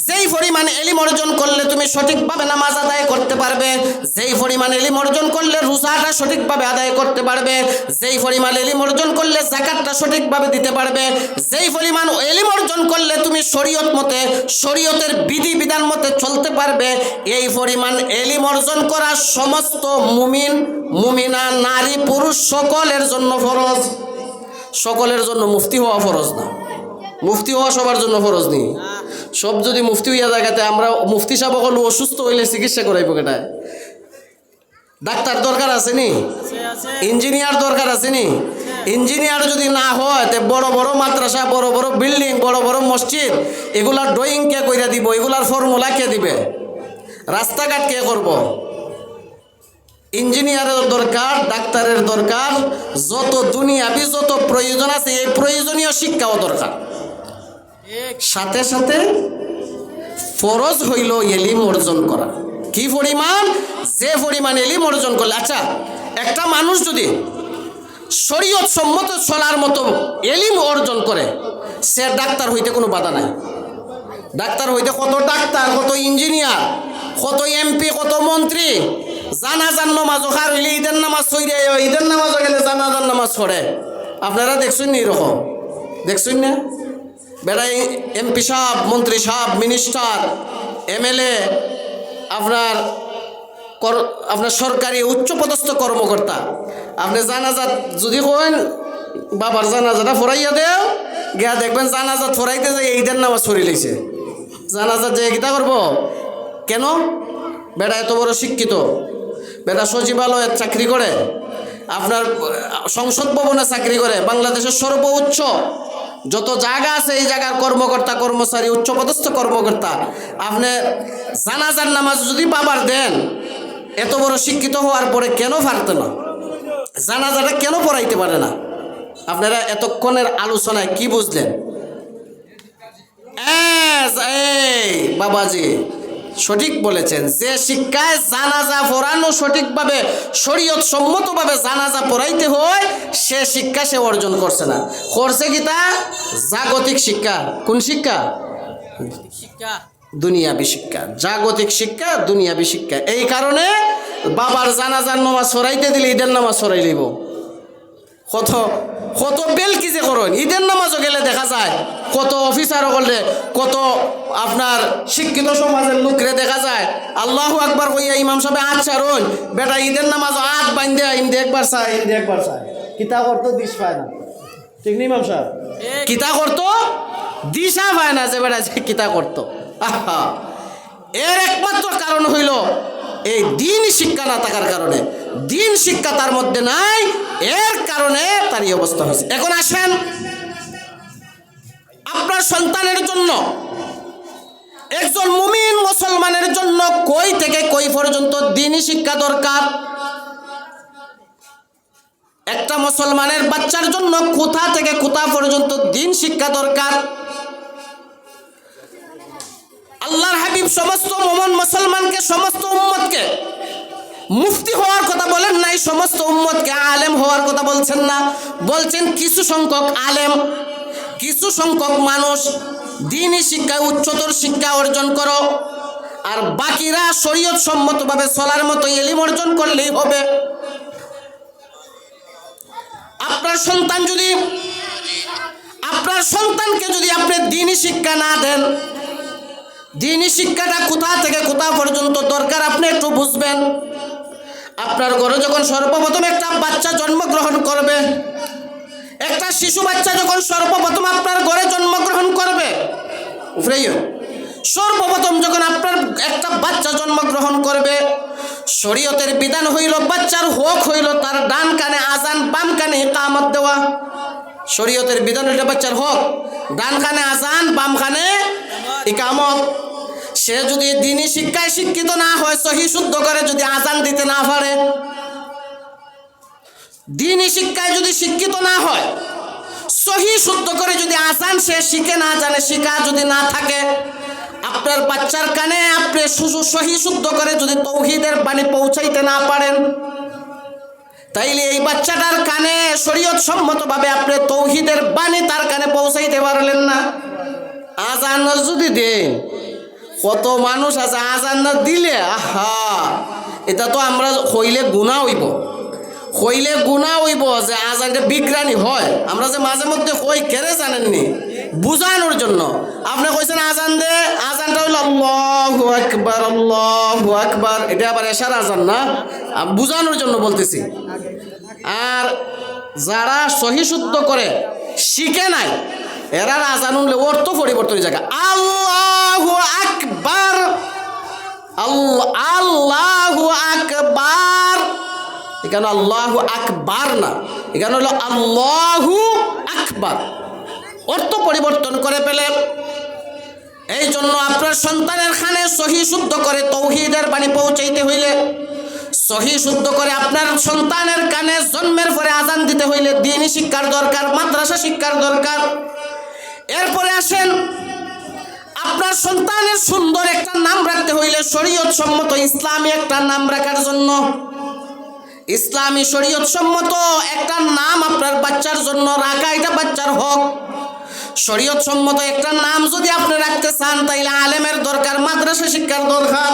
যেই পরিমাণ ইলম অর্জন করলে তুমি সঠিকভাবে নামাজ আদায় করতে পারবে, যেই পরিমাণ ইলম অর্জন করলে রোজাটা সঠিকভাবে আদায় করতে পারবে, যেই পরিমাণ ইলম অর্জন করলে যাকাতটা সঠিকভাবে দিতে পারবে, যেই পরিমাণ ইলম অর্জন করলে তুমি শরীয়ত মতে, শরীয়তের বিধি বিধান মতে চলতে পারবে, এই পরিমাণ ইলম অর্জন করা সমস্ত মুমিন মুমিনা নারী পুরুষ সকলের জন্য ফরজ। সকলের জন্য মুফতি হওয়া ফরজ না, মুফতি হওয়া সবার জন্য ফরজ নেই। সব যদি মুফতি হইয়া জায়গাতে আমরা মুফতি সাহেব হলো অসুস্থ হইলে চিকিৎসা করাইব কেটায়? ডাক্তার দরকার আছে নি? ইঞ্জিনিয়ার দরকার আছে নি? ইঞ্জিনিয়ার যদি না হয় তে বড় বড় মাদ্রাসা, বড় বড় বিল্ডিং, বড় বড় মসজিদ, এগুলার ড্রয়িং কে কইরা দিব? এগুলার ফর্মুলা কে দিবে? রাস্তাঘাট কে করব? ইঞ্জিনিয়ারের দরকার, ডাক্তারের দরকার, যত দুনিয়াবি যত প্রয়োজন আছে এই প্রয়োজনীয় শিক্ষাও দরকার। সাথে সাথে ফরজ হইল ইলম অর্জন করা। কি পরিমাণ? যে পরিমাণ ইলম অর্জন করলে। আচ্ছা, একটা মানুষ যদি শরীয়ত সম্মত চলার মতো ইলম অর্জন করে, সে ডাক্তার হইতে কোনো বাধা নাই। ডাক্তার হইতে কত ডাক্তার, কত ইঞ্জিনিয়ার, কত এমপি, কত মন্ত্রী জানাজার নামাজ ওখার হইলে ঈদের নামাজ ছড়ে, ঈদের নামাজও গেলে জানাজার নামাজ ছড়ে। আপনারা দেখছেন নি এরকম? দেখছেন না? বেড়াই এমপি সাহেব, মন্ত্রী সাহেব, মিনিস্টার, এমএলএ, আপনার সরকারি উচ্চপদস্থ কর্মকর্তা, আপনি জানাজাত যদি কইন বাবার জানাজাটা ফরাইয়া দেও, গিয়া দেখবেন জানাজাত ফরাইতে যাই ঈদের নামাজ ছড়ি লাইছে। জানাজাত যে কিতা করবো? কেন? বেটা এত বড় শিক্ষিত, বেটা সচিবালয়ে চাকরি করে, আপনার সংসদ ভবনে চাকরি করে, বাংলাদেশের সর্বোচ্চ যত জায়গা আছে এই জায়গার কর্মকর্তা কর্মচারী, উচ্চপদস্থ কর্মকর্তা, আপনি জানাজার নামাজ যদি বাবার দেন, এত বড় শিক্ষিত হওয়ার পরে কেন পারত না? জানাজাটা কেন পড়াইতে পারে না? আপনারা এতক্ষণের আলোচনায় কি বুঝলেন? এই বাবাজি সঠিক বলেছেন, যে শিক্ষায় জানাজা পড়ানো সঠিকভাবে শরীয়ত সম্মতভাবে জানাজা পড়াইতে হয়, সে শিক্ষা সে অর্জন করছে না। করছে কি? তা জাগতিক শিক্ষা। কোন শিক্ষা? দুনিয়াবি শিক্ষা। জাগতিক শিক্ষা, দুনিয়াবি শিক্ষা। এই কারণে বাবার জানাজার নামাজ পড়াইতে দিলে ঈদের নামাজ পড়াই লইব। কত কত বেল কি যে করেন, ঈদের নামাজও গেলে দেখা যায় কত অফিসারও করলে, কত আপনার শিক্ষিত সমাজের লোকরে দেখা যায় আল্লাহু আকবার কইয়া ইমাম সাহেব আচ্ছা রইন, বেটা ঈদের নামাজ আট বান্ধে ইন্দে একবার চায়, ইন্দে একবার চায়, কিতা করতো দিশ পায় না। ঠিক নেই ইমাম সাহেব? কিতা করতো দিশা পায় না যে বেটা যে কিতা করতো। এর একমাত্র কারণ হইল এই দিন শিক্ষা না থাকার কারণে। দিন শিক্ষা তার মধ্যে নাই, এর কারণে তার এই অবস্থা হয়েছে। এখন আসেন, আপনার সন্তানের জন্য, একজন মুমিন মুসলমানের জন্য কই থেকে কই পর্যন্ত দিনই শিক্ষা দরকার? একটা মুসলমানের বাচ্চার জন্য কোথা থেকে কোথা পর্যন্ত দিন শিক্ষা দরকার? আল্লাহর হাবিব সমস্ত মুমিন মুসলমানকে, সমস্ত উম্মতকে মুফতি হওয়ার কথা বলেন নাই, সমস্ত উম্মতকে আলেম হওয়ার কথা বলছেন না। বলছেন কিছু সংখ্যক আলেম, কিছু সংখ্যক মানুষ দ্বীনি শিক্ষায় উচ্চতর শিক্ষা অর্জন করো, আর বাকিরা শরীয়ত সম্মতভাবে চলার মতো ইলম অর্জন করলেই হবে। আপনার সন্তানকে যদি আপনি দ্বীনি শিক্ষা না দেন, দ্বীনি শিক্ষাটা কোথা থেকে কোথা পর্যন্ত দরকার আপনি একটু বুঝবেন। আপনার ঘরে যখন সর্বপ্রথম একটা বাচ্চা জন্মগ্রহণ করবে, একটা শিশু বাচ্চা যখন সর্বপ্রথম আপনার ঘরে জন্মগ্রহণ করবে, সর্বপ্রথম যখন আপনার একটা বাচ্চা জন্মগ্রহণ করবে, শরীয়তের বিধান হইল, বাচ্চার হক হইল তার ডান কানে আজান, বাম কানে ইকামত দেওয়া। শরীয়তের বিধান হইল বাচ্চার হক, ডান কানে আজান, বাম কানে ইকামত। সে যদি দ্বীনি শিক্ষায় শিক্ষিত না হয়, সহি শুদ্ধ করে যদি আজান দিতে না পারে, দ্বীনি শিক্ষায় যদি শিক্ষিত না হয়, সহি শুদ্ধ করে যদি আজান সে শিখে না জানে, শিখা যদি না থাকে, আপনার বাচ্চার কানে আপনি সহি শুদ্ধ করে যদি তৌহিদের বাণী পৌঁছাইতে না পারেন, তাইলে এই বাচ্চাটার কানে শরীয়ত সম্মতভাবে আপনি তৌহিদের বাণী তার কানে পৌঁছাইতে পারলেন না। আজান যদি দেন, কত মানুষ আছে আজান না দিলে, আহা, এটা তো আমরা হইলে গুনাহ হইব যে আজানটা বিজ্ঞানী হয়। আমরা যে মাঝে মধ্যে হই কেড়ে জানেননি, বুঝানোর জন্য আপনি কইছেন আজান দে, আজানটা হইল আল্লাহু আকবার, আল্লাহু আকবার, এটা আবার এশার আজান না, বুঝানোর জন্য বলতেছি। আর যারা সহি শুদ্ধ করে শিখে নাই, এরার আজান উঠলে অর্থ পরিবর্তন জায়গা, আল্লাহু আকবার, আল্লাহু আকবার, এখানে আল্লাহু আকবার না, এখানে হলো আল্লাহু আকবার, অর্থ পরিবর্তন করে ফেলে। এই জন্য আপনার সন্তানের কানে সহি শুদ্ধ করে তৌহিদের বাণী পৌঁছাইতে হইলে, সহি শুদ্ধ করে আপনার সন্তানের কানে জন্মের পরে আজান দিতে হইলে দ্বীনি শিক্ষার দরকার, মাদ্রাসা শিক্ষার দরকার। এরপরে আসেন, আপনার সন্তানের সুন্দর একটা নাম রাখতে হইলে শরীয়ত সম্মত ইসলামী একটা নাম রাখার জন্য, ইসলামী শরীয়ত সম্মত একটা নাম আপনার বাচ্চার জন্য রাখা, এটা বাচ্চার হক। শরীয়ত সম্মত একটা নাম যদি আপনি রাখতে চান, তাইলে আলেমের দরকার, মাদ্রাসা শিক্ষার দরকার।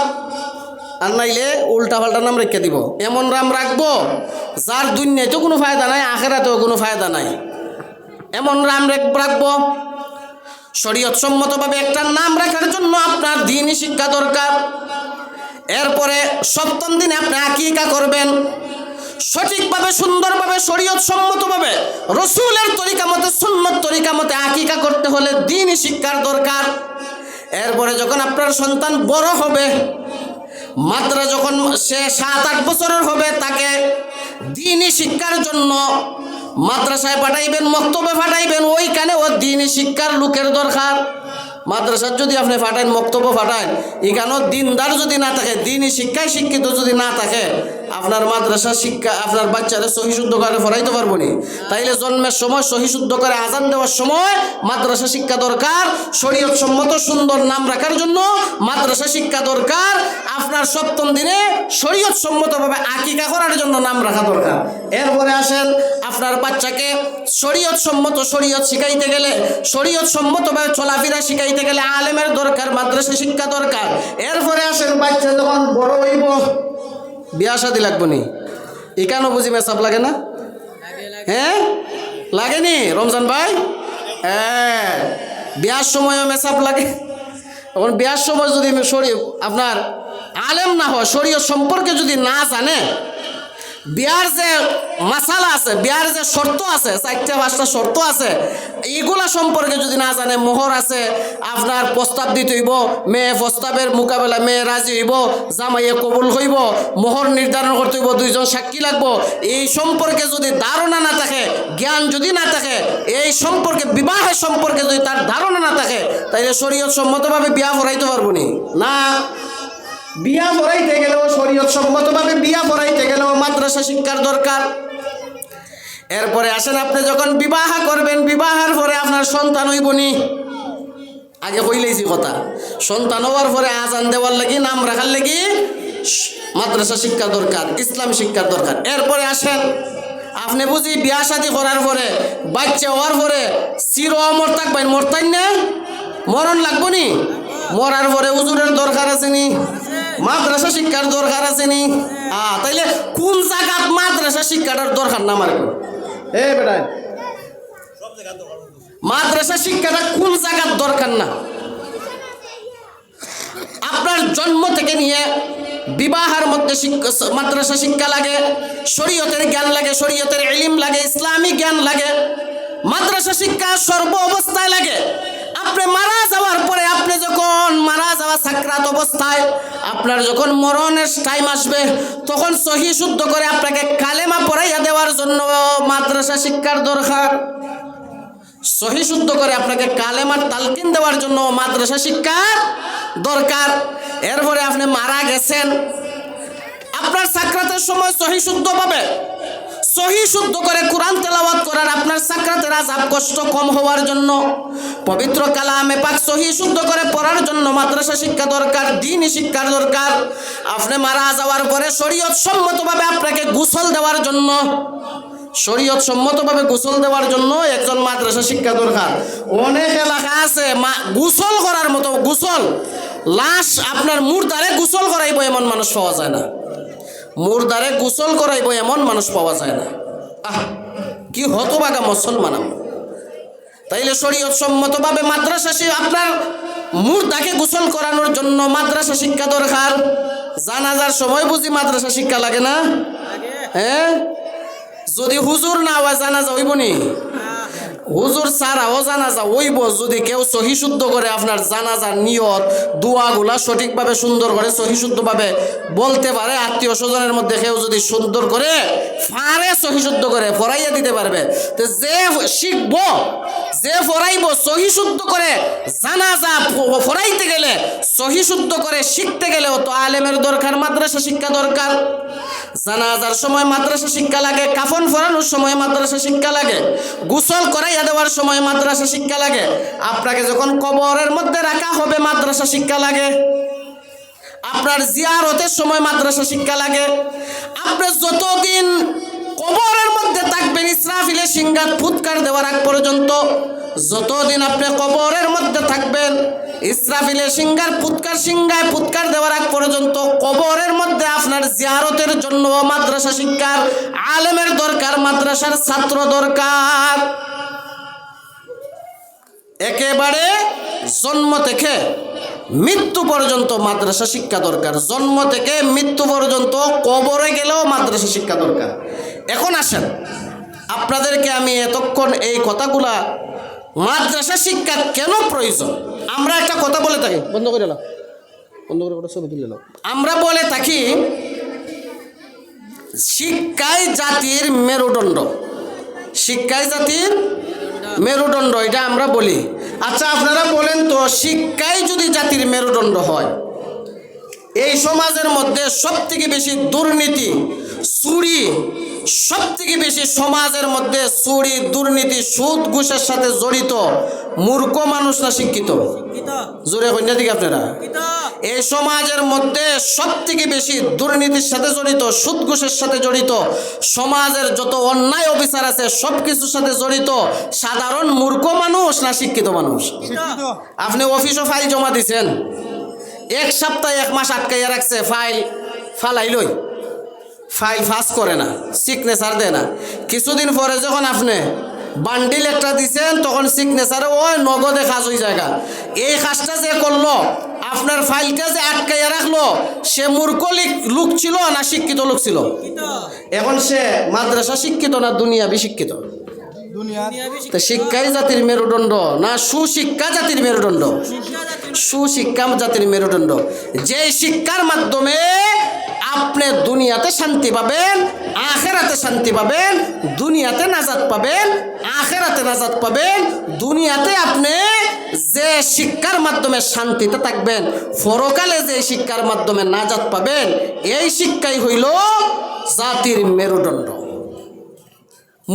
আর নাইলে উল্টা পাল্টা নাম রেখে দিব, এমন নাম রাখবো যার দুনিয়াতেও কোনো ফায়দা নাই, আখেরাতেও কোনো ফায়দা নাই, এমন নাম রাখবো। শরীয়ত সম্মতভাবে একটা নাম রাখার জন্য আপনার দ্বীনি শিক্ষা দরকার। এরপরে সপ্তম দিনে আপনি আকিকা করবেন, সঠিকভাবে সুন্দরভাবে শরীয়ত সম্মতভাবে রসুলের তরিকা মতে, সুন্নত তরিকা মতে আকিকা করতে হলে দ্বীনি শিক্ষার দরকার। এরপরে যখন আপনার সন্তান বড় হবে, মাত্র যখন সে 7-8 বছরের হবে, তাকে দ্বীনি শিক্ষার জন্য মাদ্রাসায় পাঠাইবেন, মক্তবে পাঠাইবেন, ওইখানে ও দ্বীনি শিক্ষার লোকের দরকার। মাদ্রাসার যদি আপনি পাঠান, মক্তব্য পাঠান, এখানেও দিনদার যদি না থাকে, দ্বীনি শিক্ষায় শিক্ষিত যদি না থাকে, আপনার মাদ্রাসা শিক্ষা আপনার বাচ্চারা সহি শুদ্ধ করে পড়াইতে পারবো না। তাইলে জন্মের সময় সহি শুদ্ধ করে আজান দেওয়ার সময় মাদ্রাসা শিক্ষা দরকার, শরীয়ত সম্মত সুন্দর নাম রাখার জন্য মাদ্রাসা শিক্ষা দরকার। আপনার সপ্তম দিনে শরীয়ত সম্মতভাবে আকিকা করার জন্য নাম রাখা দরকার। এরপরে আসেন, আপনার বাচ্চাকে শরীয়ত সম্মত শরীয়ত শিখাইতে গেলে, শরীয়ত সম্মতভাবে চলাফেরা শিখাইতে গেলে আলেমের দরকার, মাদ্রাসা শিক্ষা দরকার। এরপরে আসেন, বাচ্চা যখন বড় হইব, বিয়া শাদী লাগবো নি, এখানেও বুঝি মেসাপ লাগে না? হ্যাঁ, লাগেনি রমজান ভাই? হ্যাঁ, বিয়ার সময়ও মেসাপ লাগে। এখন বিয়ার সময় যদি আপনার আলেম না হয়, শরীয়ত সম্পর্কে যদি না জানে, বিয়ার যে মাসালা আছে, বিয়ার যে শর্ত আছে, 4-5টা শর্ত আছে, এইগুলা সম্পর্কে যদি না জানে, মোহর আছে, আপনার প্রস্তাব দিতে হইব, মেয়ে প্রস্তাবের মোকাবেলা মেয়ে রাজি হইব, জামাইয়ে কবুল হইব, মোহর নির্ধারণ করতে হইব, 2 জন সাক্ষী লাগবো, এই সম্পর্কে যদি ধারণা না থাকে, জ্ঞান যদি না থাকে, এই সম্পর্কে বিবাহের সম্পর্কে যদি তার ধারণা না থাকে, তাইলে শরীয়ত সম্মতভাবে বিয়া পড়াইতে পারবো না। বিয়া পড়াইতে গেলেও শরীয়ত সম্মতভাবে বিয়া পড়াইতে গেলেও মাদ্রাসা শিক্ষার দরকার। এরপরে আসেন, আপনি যখন বিবাহ করবেন, বিবাহের পরে আপনার সন্তান হইবনি, আগে কইলেইছি কথা, সন্তান হওয়ার পরে আজান দেওয়ার লাগি, নাম রাখার লাগি মাদ্রাসা শিক্ষা দরকার, ইসলাম শিক্ষার দরকার। এরপরে আসেন, আপনি বুঝি বিয়া শাদী করার পরে, বাচ্চা হওয়ার পরে চির অমর থাকবেন, মরতাই না, মরণ লাগবো নি, মরার পরে হুজুরের দরকার আছে নি, মাদ্রাসা শিক্ষার দরকার আছে নি? তাইলে কোন জায়গাত মাদ্রাসা শিক্ষাটার দরকার না? আমার বেটায় মাদ্রাসা শিক্ষাটা কোন জায়গার দরকার না? আপনার জন্ম থেকে নিয়ে বিবাহের মধ্যে মাদ্রাসা শিক্ষা লাগে, শরীয়তের জ্ঞান লাগে, শরীয়তের ইলম লাগে, ইসলামী জ্ঞান লাগে। মাদ্রাসা শিক্ষা সর্ব অবস্থায় লাগে। আপনি মারা যাওয়ার পরে, আপনি যখন মারা যাওয়া সাকরাত অবস্থায়, আপনার যখন মরণের টাইম আসবে, তখন সহি শুদ্ধ করে আপনাকে কালেমা পড়াইয়া দেওয়ার জন্য মাদ্রাসা শিক্ষার দরকার। সহি শুদ্ধ করে আপনাকে কালেমার তালকিন দেওয়ার জন্য মাদ্রাসা শিক্ষার দরকার। এরপরে আপনি মারা গেছেন, আপনার সাকরাতের সময় সহি শুদ্ধ পাবে, সহি শুদ্ধ করে কোরআন তেলাওয়াত করার আপনার সাকরাতের আযাব কষ্ট কম হওয়ার জন্য, পবিত্র কালামে পাক সহি শুদ্ধ করে পড়ার জন্য মাদ্রাসা শিক্ষা দরকার, দ্বীনি শিক্ষার দরকার। আপনি মারা যাওয়ার পরে শরীয়ত সম্মতভাবে আপনাকে গোসল দেওয়ার জন্য, শরীয়ত সম্মতভাবে গোসল দেওয়ার জন্য একজন মাদ্রাসা শিক্ষা দরকার। অনেক এলাকা আছে গোসল করার মতো, গোসল লাশ আপনার মুর্দারে গোসল করাইব এমন মানুষ পাওয়া যায় না, মুর্দারে গোসল করাইব এমন মানুষ পাওয়া যায় না। কি হতভাগা মুসলমান। তাইলে শরীয়ত সম্মতভাবে মাদ্রাসা আপনার মুর্দাকে গোসল করানোর জন্য মাদ্রাসা শিক্ষা দরকার। জানাজার সময় বুঝি মাদ্রাসা শিক্ষা লাগে না? হ্যাঁ, যদি হুজুর না হয় জানাজা হইব নি? হুজুর ছাড়াও জানাজা হইব যদি কেউ সহি শুদ্ধ করে আপনার জানাজার নিয়ত দোয়াগুলা সঠিকভাবে সুন্দর করে সহি শুদ্ধভাবে বলতে পারে। আত্মীয় স্বজনের মধ্যে কেউ যদি সুন্দর করে ফারে সহি শুদ্ধ করে পড়াইয়া দিতে পারবে। তো যে শিখব, যে পড়াইব সহি শুদ্ধ করে, জানাজা পড়াইতে গেলে সহি শুদ্ধ করে শিখতে গেলেও তো আলেমের দরকার, মাদ্রাসা শিক্ষা দরকার। জানাজার সময় মাদ্রাসা শিক্ষা লাগে, কাফন পরানোর সময় মাদ্রাসা শিক্ষা লাগে, গোসল করাইয়া দেওয়ার সময় মাদ্রাসা শিক্ষা লাগে, আপনাকে যখন কবরের মধ্যে রাখা হবে মাদ্রাসা শিক্ষা লাগে, আপনার জিয়ারতের সময় মাদ্রাসা শিক্ষা লাগে। আপনি যতদিন কবরের মধ্যে থাকবেন ইসরাফিলে সিংহাত ফুৎকার দেওয়ার আগ পর্যন্ত, যতদিন আপনি কবরের মধ্যে থাকবেন ইসরাফিলে সিংহার সিংহায় ফুৎকার দেওয়ার আগ পর্যন্ত কবরের মধ্যে আপনার জিয়ারতের জন্য মাদ্রাসা শিক্ষার আলেমের দরকার, মাদ্রাসার ছাত্র দরকার। একেবারে জন্ম থেকে মৃত্যু পর্যন্ত মাদ্রাসা শিক্ষা দরকার, জন্ম থেকে মৃত্যু পর্যন্ত কবরে গেলেও মাদ্রাসা শিক্ষা দরকার। এখন আসেন, আপনাদেরকে আমি এতক্ষণ এই কথাগুলা মাদ্রাসা শিক্ষা কেন প্রয়োজন, আমরা একটা কথা বলে থাকি, বন্ধ করে নাও, বন্ধ করে ছবি তুলে নাও। আমরা বলে থাকি শিক্ষাই জাতির মেরুদণ্ড, শিক্ষাই জাতির মেরুদণ্ড, এটা আমরা বলি। আচ্ছা আপনারা বলেন তো, শিক্ষাই যদি জাতির মেরুদণ্ড হয়, এই সমাজের মধ্যে সবথেকে বেশি দুর্নীতি, চুরি, সবথেকে বেশি সমাজের মধ্যে চুরি, দুর্নীতি, সুদ ঘুষের সাথে জড়িত মূর্খ মানুষ না শিক্ষিত? জোরে কন্যা দিকে আপনারা, এই সমাজের মধ্যে সবথেকে বেশি দুর্নীতির সাথে জড়িত, সুদ ঘুষের সাথে জড়িত, সমাজের যত অন্যায় অবিচার আছে সব কিছুর সাথে জড়িত সাধারণ মূর্খ মানুষ না শিক্ষিত মানুষ? আপনি অফিসও ফাইল জমা দিচ্ছেন, এক সপ্তাহ এক মাস আটকাইয়া রাখছে, ফাইল ফালাইলই, ফাইল ফাঁস করে না, সিগনেচার দেয় না। কিছুদিন পরে যখন আপনি বান্ডিল একটা দিচ্ছেন তখন সিগনেচারে ওই নগদে কাজ হয়ে জায়গা। এই কাজটা যে করলো, আপনার ফাইলটা যে আটকাইয়া রাখলো, সে মূর্খ লোক ছিল না শিক্ষিত লোক ছিল? এখন সে মাদ্রাসা শিক্ষিত না দুনিয়াবি শিক্ষিত? তো শিক্ষাই জাতির মেরুদণ্ড না সুশিক্ষা জাতির মেরুদণ্ড? সুশিক্ষা জাতির মেরুদণ্ড। যে শিক্ষার মাধ্যমে আপনি দুনিয়াতে শান্তি পাবেন, আখেরাতে শান্তি পাবেন, দুনিয়াতে নাজাত পাবেন, আখেরাতে নাজাত পাবেন। দুনিয়াতে আপনি যে শিক্ষার মাধ্যমে শান্তিতে থাকবেন, পরকালে যে শিক্ষার মাধ্যমে নাজাত পাবেন, এই শিক্ষাই হইল জাতির মেরুদণ্ড।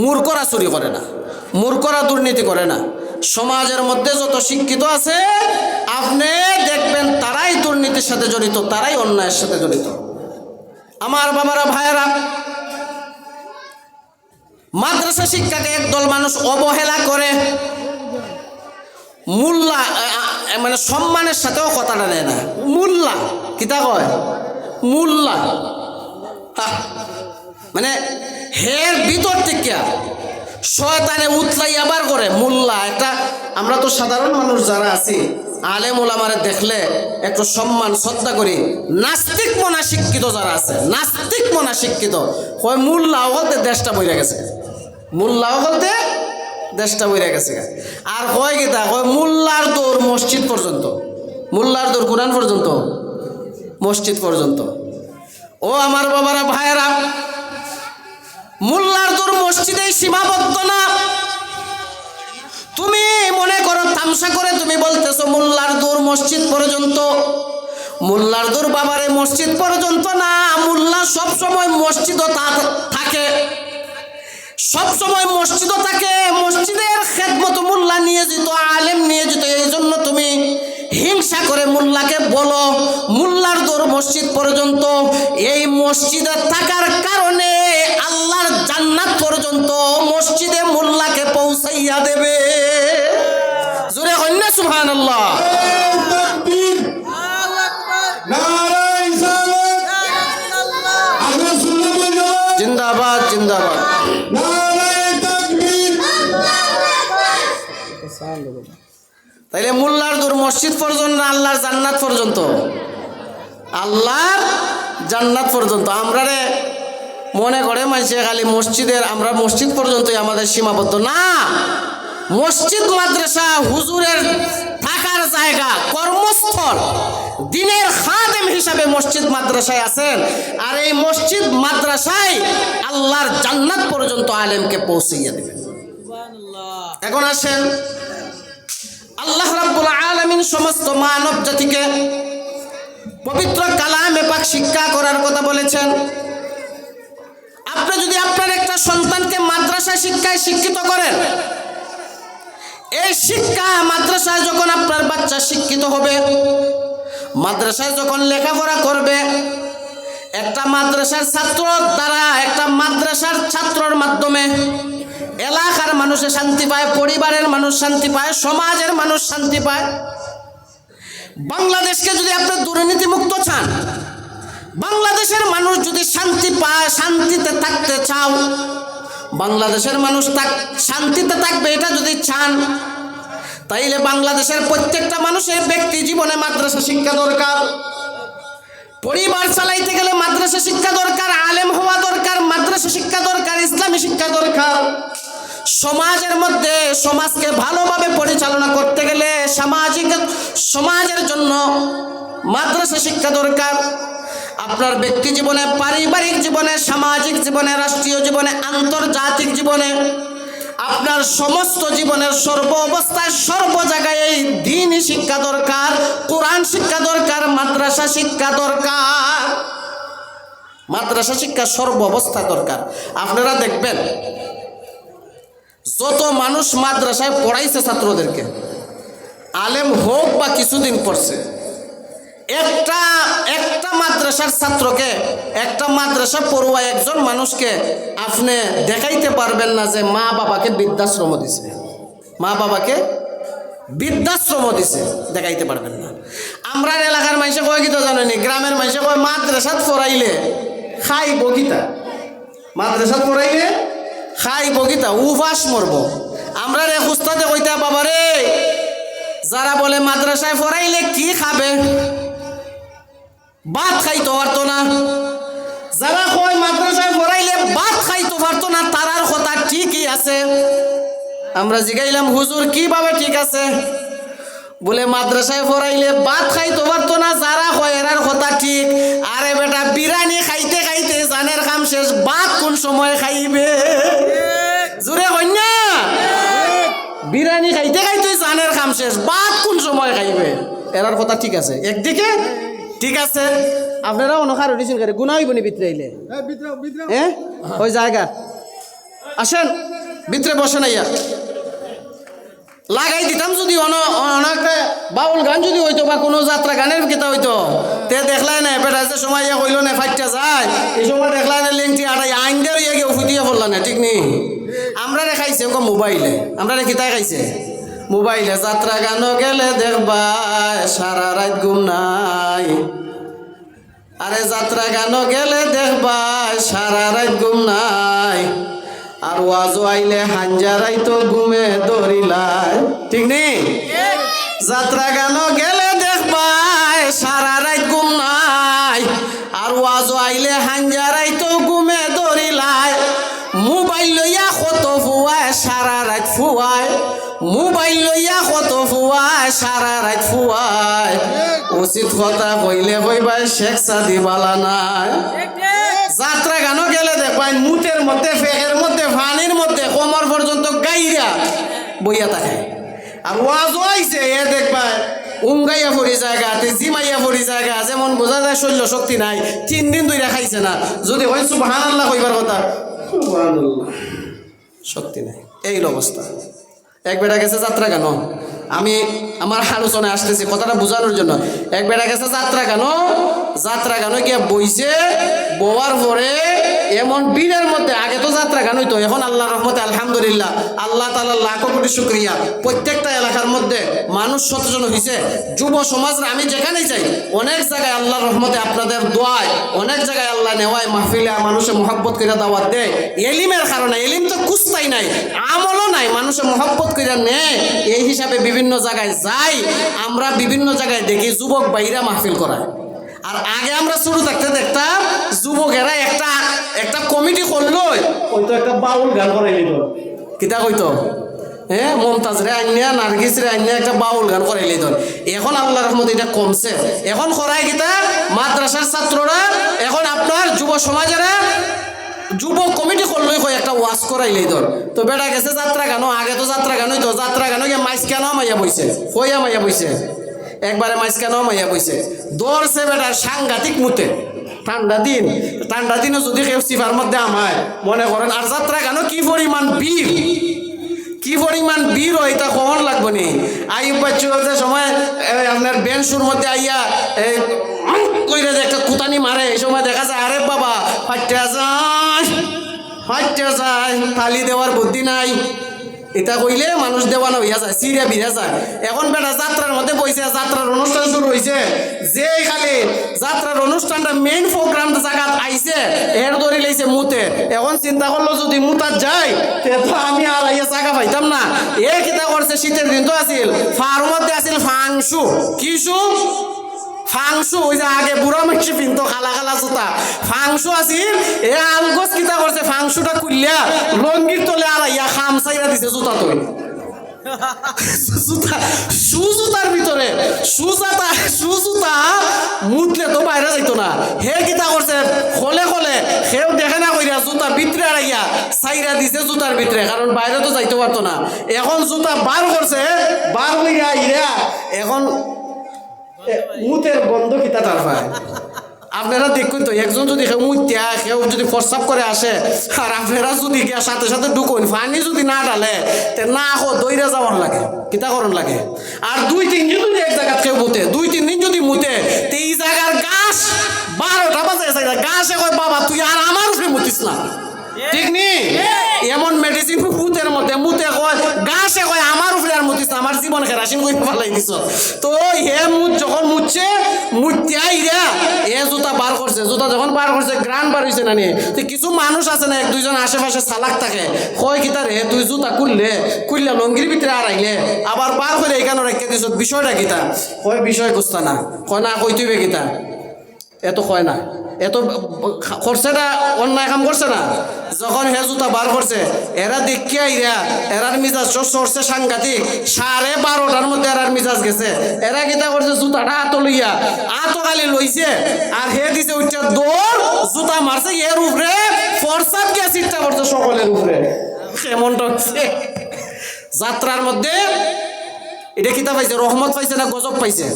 মূর্খরা চুরি করে না, মূর্খরা দুর্নীতি করে না। সমাজের মধ্যে যত শিক্ষিত আছে আপনি দেখবেন তারাই দুর্নীতির সাথে জড়িত, তারাই অন্যায়ের সাথে জড়িত। আমার বাবারা, ভাইয়েরা, মাদ্রাসা শিক্ষাকে একদল মানুষ অবহেলা করে, মোল্লা মানে সম্মানের সাথেও কথাটা নেয় না। মোল্লা কিতা কয়? মোল্লা মানে হের ভিতর থেকে শয়তানে উতলাই আবার করে মোল্লা একটা, আমরা তো সাধারণ মানুষ যারা আছি আলেম ওলামারে দেখলে একটু সম্মান শ্রদ্ধা করি। নাস্তিক মনা শিক্ষিত যারা আছে, নাস্তিক মনা শিক্ষিত হয় মোল্লাও বলতে দেশটা বইরা গেছে, মোল্লাও বলতে দেশটা বইরা গেছে। আর হয় কি তা হয় মোল্লার দৌড় মসজিদ পর্যন্ত, মোল্লার দৌড় কোরআন পর্যন্ত, মসজিদ পর্যন্ত। ও আমার বাবারা ভাইয়েরা, মোল্লার দৌড় মসজিদে সীমাবদ্ধ না। তুমি মনে করো তামসা করে তুমি বলতেছো মোল্লার দৌড় মসজিদ পর্যন্ত, মোল্লার দৌড় বাবারে মসজিদ পর্যন্ত না। মোল্লা সবসময় মসজিদও থাকে, সবসময় মসজিদও থাকে, মসজিদের খেদমত মোল্লা নিয়ে যেত, আলেম নিয়ে যেত। এই জন্য তুমি হিংসা করে মোল্লাকে বলো মোল্লার দৌড় মসজিদ পর্যন্ত। এই মসজিদে থাকার কারণে আল্লাহর জান্নাত পর্যন্ত মসজিদে মোল্লাকে পৌঁছাইয়া দেবে। জোরে কন্যা সুবহানাল্লাহ। জিন্দাবাদ জিন্দাবাদ। তাইলে মোল্লার দৌড় মসজিদ পর্যন্ত না আল্লাহর জান্নাত পর্যন্ত? আল্লাহর জান্নাত পর্যন্ত। আমরা রে মনে করে মানুষে খালি মসজিদের, আমরা মসজিদ পর্যন্তই আমাদের সীমাবদ্ধ না। মসজিদ মাদ্রাসা হুজুরের থাকার জায়গা, কর্মস্থল, দিনের খাদেম হিসাবে মসজিদ মাদ্রাসায় আছেন। আর এই মসজিদ মাদ্রাসায় আল্লাহর জান্নাত পর্যন্ত আলেমকে পৌঁছিয়ে দেবেন। এখন আসেন, আল্লাহ রাব্বুল আলামিন সমস্ত মানব জাতিকে পবিত্র কালামে পাক শিক্ষা করার কথা বলেছেন। আপনি যদি আপনার একটা সন্তানকে মাদ্রাসা শিক্ষায় শিক্ষিত করেন, এই শিক্ষা মাদ্রাসায় যখন আপনার বাচ্চা শিক্ষিত হবে, মাদ্রাসায় যখন লেখাপড়া করবে, একটা মাদ্রাসার ছাত্র দ্বারা, একটা মাদ্রাসার ছাত্রর মাধ্যমে এলাকার মানুষে শান্তি পায়, পরিবারের মানুষ শান্তি পায়, সমাজের মানুষ শান্তি পায়। বাংলাদেশকে যদি আপনি দুর্নীতিমুক্ত চান, বাংলাদেশের মানুষ যদি শান্তি পায়, শান্তিতে থাকতে চাও, বাংলাদেশের মানুষ শান্তিতে থাকবে এটা যদি চান, তাইলে বাংলাদেশের প্রত্যেকটা মানুষের ব্যক্তি জীবনে মাদ্রাসা শিক্ষা দরকার। পরিবার চালাইতে গেলে মাদ্রাসা শিক্ষা দরকার, আলেম হওয়া দরকার, মাদ্রাসা শিক্ষা দরকার, ইসলামী শিক্ষা দরকার। সমাজের মধ্যে সমাজকে ভালোভাবে পরিচালনা করতে গেলে সমাজের জন্য মাদ্রাসা শিক্ষা দরকার। আপনার ব্যক্তি জীবনে, পারিবারিক জীবনে, সামাজিক জীবনে, রাষ্ট্রীয় জীবনে, আন্তর্জাতিক জীবনে, আপনার সমস্ত জীবনের সর্ব অবস্থায় সর্ব জায়গায় এই দ্বীনি শিক্ষা দরকার, কোরআন শিক্ষা দরকার, মাদ্রাসা শিক্ষা দরকার। মাদ্রাসা শিক্ষা সর্ব অবস্থা দরকার। আপনারা দেখবেন যত মানুষ মাদ্রাসায় পড়াইছে ছাত্রদেরকে, আলেম হোক বা কিছুদিন পড়ছে, একটা মাদ্রাসার ছাত্রকে, একটা মাদ্রাসা পড়ুয়া একজন মানুষকে আপনি দেখাইতে পারবেন না যে মা বাবাকে বৃদ্ধাশ্রম দিছে, মা বাবাকে বৃদ্ধাশ্রম দিছে, দেখাইতে পারবেন না। আমরা এলাকার মানুষে কয় কি তো জানেনি, গ্রামের মানুষে কয় মাদ্রাসাত পড়াইলে খাই বগিতা, মাদ্রাসাত পড়াইলে খাই বগিতা, উপাস মরব। আমরা রে খুস্তাতে কইতা বাবা রে, যারা বলে মাদ্রাসায় পড়াইলে কি খাবে, ভাত খাইতে পারতো না, যারা কয় মাদ্রাসায় পড়াইলে ভাত খাইতে পারতো না, তারার কথা ঠিকই আছে। আমরা জিগাইলাম হুজুর কিভাবে ঠিক আছে? বলে মাদ্রাসায় পড়াইলে ভাত খাইতে পারতো না, যারা কয় এরার কথা ঠিক। আরে বেটা, বিরিয়ানি খাইতে খাইতে জানের কাম শেষ, ভাত কোন সময় খাইবে? জোরে কন্যা, বিরিয়ানি খাইতে খাইতে জানের কাম শেষ, ভাত কোন সময় খাইবে? এরার কথা ঠিক আছে, একদিকে ঠিক আছে। আপনারা অনখার উঠিছেন করে গুণা হইব নি ভিতরে আইলে? হ্যাঁ, ওই জায়গা আসেন, ভিতরে বসে নাইয়া লাগাই দিতাম যদি অনেকটা বাউল গান যদি হইতো বা কোনো যাত্রা গানের কিতা হইতো, তে দেখলাই না বেটা যে সময় কইল না ফাইটটা যায়, এই সময় দেখলাই না লেংটি আড়াই আইন দিয়ে ইয়ে কেউ ফুটিয়ে পড়লা না, ঠিক নেই? আমরা খাইছে মোবাইলে, আমরা কিতায় খাইছে মোবাইলে। যাত্রা গানও গেলে দেখবা সারা রাত ঘুম নাই, আরে যাত্রা গানও গেলে দেখবা সারা রাত ঘুম নাই। আর ওয়াজও আইলে হাঞ্জারাই তো ঘুমে ধরিলায়, ঠিক নেই? যাত্রা গান গেলে দেখবাই সারা রাত ঘুম নাই, আর ওয়াজও আইলে হাঞ্জারাই তো ঘুমে ধরিলায়। মোবাইল লইয়া কত ফুয়ায় সারা রাত ফুয়ায়, মোবাইল লইয়া কত ফুয়ায় সারা রাত ফুয়ায়। উচিত কথা কইলে কইবাই শেখ সাদি বালা নাই। যাত্রা গানও গেলে দেখবাই মুতের মধ্যে, ফেকের মধ্যে, ফানির মধ্যে কোমর পর্যন্ত গাইরা বইয়া থাকে। আর ওয়াজও আইছে এ দেখবাই উঙ্গাইয়া পড়ি জায়গা, জিমাইয়া পড়ি জায়গা, যেমন বোঝা যায় শৈল্য শক্তি নাই, 3 দিন ধরে খাইছে না। যদি হয় সুবহানাল্লাহ কইবার কথা, সুবহানাল্লাহ শক্তি নাই, এই অবস্থা। এক বেটা গেছে যাত্রা গান, আমি আমার আলোচনায় আসতেছি কথাটা বোঝানোর জন্য। এক বেটা গেছে যাত্রা গান, যাত্রা গান গিয়ে বইছে, বওয়ার পরে এমন বীরের মধ্যে, আগে তো যাত্রা গান হইতো, এখন আল্লাহ রহমতে আলহামদুলিল্লাহ, আল্লাহ তাআলার লাখো কোটি শুকরিয়া, প্রত্যেকটা এলাকার মধ্যে মানুষ সচেতন হয়েছে। যুব সমাজরা আমি যেখানেই যাই, অনেক জায়গায় আল্লাহর রহমতে আপনাদের দোয়ায়, অনেক জায়গায় আল্লাহ নেওয়ায় মাহফিলে মানুষে মহব্বত করে দাওয়াত দেয়। এলিমের কারণে, এলিম তো কুস্তাই নাই, আমলও নাই, মানুষে মহব্বত করে নেয়। এই হিসাবে বিভিন্ন জায়গায় যাই, আমরা বিভিন্ন জায়গায় দেখি যুবক ভাইরা মাহফিল করায়। আর আগে আমরা শুরু থাকতে দেখতাম যুবকেরা একটা কমিটি করলো, হয়তো একটা বাউল গান করাইলি তো, কিতা কইতো, হ্যাঁ, মমতাজ রে আইনিয়া, নার্গিস রে আইনিয়া একটা বাউল গান করাইলি তো। এখন আল্লাহ রহমতে এটা কমছে, এখন করায় কিতা মাদ্রাসার ছাত্ররা, এখন আপনার যুব সমাজেরা যুবক কমিটি করলোই কয় একটা ওয়াজ করাইলেই ধর। তো বেটা গেছে যাত্রা গানও, আগে তো যাত্রা গানই তো, যাত্রা গানও গিয়ে মাইস কেন মাইয়া বইছে, কইয়া মাইয়া বইছে, একবারে মাইস কেন মাইয়া বইছে, দৌড়ছে বেটার সাংঘাতিক মুতে। ঠান্ডা দিনও যদি কেউ সিফার মধ্যে আমায় মনে করেন, আর যাত্রা গানও কি পরিমাণ বীর, কি পরিমাণ বীর হয় তা কখন লাগবো নি। আইব বাচ্চু যে সময় আপনার বেঞ্চুর মধ্যে আইয়া কইরা যে একটা কুতানি মারে, এই সময় দেখা যায় আরে বাবা ফাইটে যায়, থালি দেওয়ার বুদ্ধি নাই, এটা কইলে মানুষ দেওয়ানো হইয়া যায়, সিরিয়া বিরা যায়। এখন বেটা যাত্রার মধ্যে বইছে, যাত্রার অনুষ্ঠান শুরু হয়েছে, যে খালি যাত্রার অনুষ্ঠানটা মেইন প্রোগ্রাম জায়গা আইছে, এর ধরে লাইছে মুতে। এখন চিন্তা করলো যদি মুতার যাই তো আমি আর আইয়া জায়গা পাইতাম না। এ কিতা করছে, শীতের দিন তো আছিল, ফার মধ্যে আছিল ফাংশু, কিসু ফাংশু, ওই যে আগে বুড়া মানুষ পিনতো খালা খালা জুতা, ফাংশু আছিল। এ আলগোস কিতা করছে, ফাংশুটা খুললিয়া লঙ্গির তলে আলাইয়া খাম চাইরা দিছে জুতা তৈরি, সুজুতার ভিতরে সুজুতা মুতলে তো বাইরে যাইতো না। হে কিতা করছে, খোলে সেও দেখে না কইরা জুতা ভিতরে আড়াইয়া চাইরা দিছে জুতার ভিতরে, কারণ বাইরে তো যাইতে পারতো না। এখন জুতা বার করছে, বার হইয়া ইরা এখন মুতের গন্ধ কিতা তার পায়। আপনারা দেখুন তো, একজন যদি কেউ মুতিয়া, কেউ যদি প্রস্রাব করে আসে, আর আপনারা যদি গিয়া সাথে সাথে ঢুকুন, পানি যদি না ডালে তে না দইরা যাওয়ার লাগে, কিতা করণ লাগে। আর 2-3 দিন যদি এক জায়গা কেউ মুতে, 2-3 দিন যদি মুতে, তো এই জায়গার গাছ 12টা বাজে গাছে কয় বাবা তুই আর আমার উপরে মুতিস না, ঠিক নি? এমন মেডিসিন মুতের মধ্যে মুতে কয় গাছে কয় আমার উপরে আর মুতিস না, আমার জীবন কেরাসিন করে ফেলাই দিছ। তো হে মুত যখন মুতছে, মুতিয়াই রে এ জুতা বার করছে, জুতা যখন বার করছে গ্রান বার হয়েছে না নি। তো কিছু মানুষ আছে না, 1-2জন আশেপাশে চালাক থাকে, কয় কিতা রে তুই জুতা খুললে লঙ্গির ভিতরে আর আইলে আবার বার করে এখানে রেখে দিছ, বিষয়টা কিতা? কয় বিষয় বুঝতা না, কয় না কই তুইবে কিতা, এত কয় না, এত করছে না, অন্যায় কাম করছে না। যখন হে জুতা বার করছে, এরা দেখি আইরা এরার মিজাজ চড়ছে সাংঘাতিক, 12:30টার মধ্যে এরার মিজাজ গেছে। এরা কিতা করছে, জুতাটা আতো লইয়া আতো খালি লইছে, আর হে দিছে উঠছে দৌড়, জুতা মারছে এর উপরে, ফরসাপ গিয়া চিন্তা করছে সকলের উপরে। এমনটা হচ্ছে যাত্রার মধ্যে। এটা কিতা পাইছে, রহমত পাইছে না গজব পাইছে?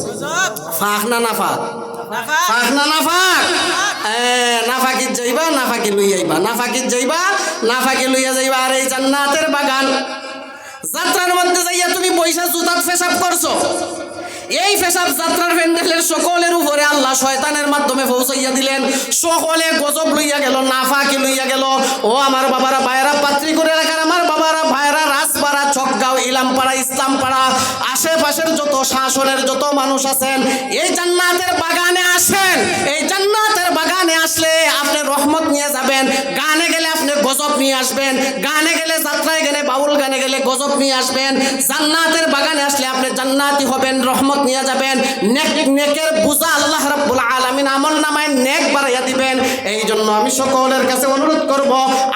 ফাঁক না না ফাঁক, ফাঁক না না ফাঁক। নাফাকিত যাইবা, নাফাকি লইয়া আইবা, নাফাকিত যাইবা, নাফাকি লইয়া যাইবা। আর এই জান্নাতের বাগান, যাত্রার মধ্যে যাইয়া তুমি পয়সা জুতাত পেশাব করছো, এই পেশাব যাত্রার প্যান্ডেলের সকলের উপরে আল্লাহ শয়তানের মাধ্যমে পৌঁছাইয়া দিলেন, সকলে গজব লইয়া গেল, নাফাকি লইয়া গেল। ও আমার বাবারা ভাইয়েরা, পাত্রীকুড়ে এলাকার আমার বাবারা ভাইয়েরা, রাজপাড়া, চকগাঁও, ইলামপাড়া, ইসলামপাড়া, আশেপাশের যত শাসনের যত মানুষ আছেন, এই জান্নাতের বাগানে আসেন। এই জান্নাতের বাগানে আসলে আপনি রহমত নিয়ে যাবেন, গানে গেলে আপনি গজব নিয়ে আসবেন, গানে গেলে, যাত্রায় গেলে, বাউল গানে গেলে গজব নিয়ে আসবেন, জান্নাতের বাগানে আসলে আপনি জান্নাতি হবেন, রহমত নিয়ে যাবেন, নেকের বোঝা আল্লাহ রাব্বুল আলামিন আমল নামায় নেক বাড়াইয়া দিবেন। এই জন্য আমি সকলের কাছে অনুরোধ করব,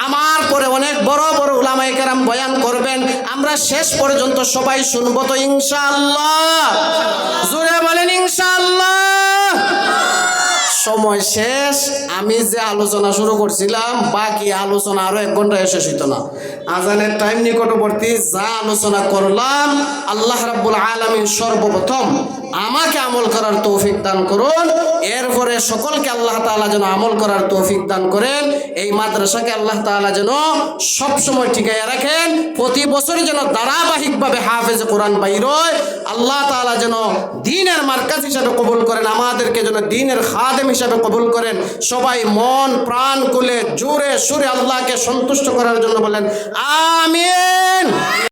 আমার পরে অনেক বড় বড় উলামায়ে কেরাম বয়ান করবেন, আমরা শেষ পর্যন্ত সবাই শুনবো তো ইনশাআল্লাহ। জোরে বলেন ইনশাআল্লাহ। সময় শেষ। আমি যে আলোচনা শুরু করছিলাম, বাকি আলোচনা আরো 1 ঘন্টায় শেষ হইতো না। আজানের টাইম নিকটবর্তী, যা আলোচনা করলাম আল্লাহ রাব্বুল আলামিন সর্বপ্রথম আমাকে আমল করার তৌফিক দান করুন, এরপরে সকলকে আল্লাহ তাআলা যেন আমল করার তৌফিক দান করেন। এই মাদ্রাসাকে আল্লাহ তাআলা যেন সবসময় ঠিকাইয়া রাখেন, প্রতি বছর যেন ধারাবাহিকভাবে হাফেজে কোরআন বাইর হয়, আল্লাহ তাআলা যেন দ্বীনের মার্কাজ হিসাবে কবুল করেন, আমাদেরকে যেন দ্বীনের খাদেম হিসাবে কবুল করেন। সবাই মন প্রাণ খুলে জোরে সুরে আল্লাহকে সন্তুষ্ট করার জন্য বলেন আমিন।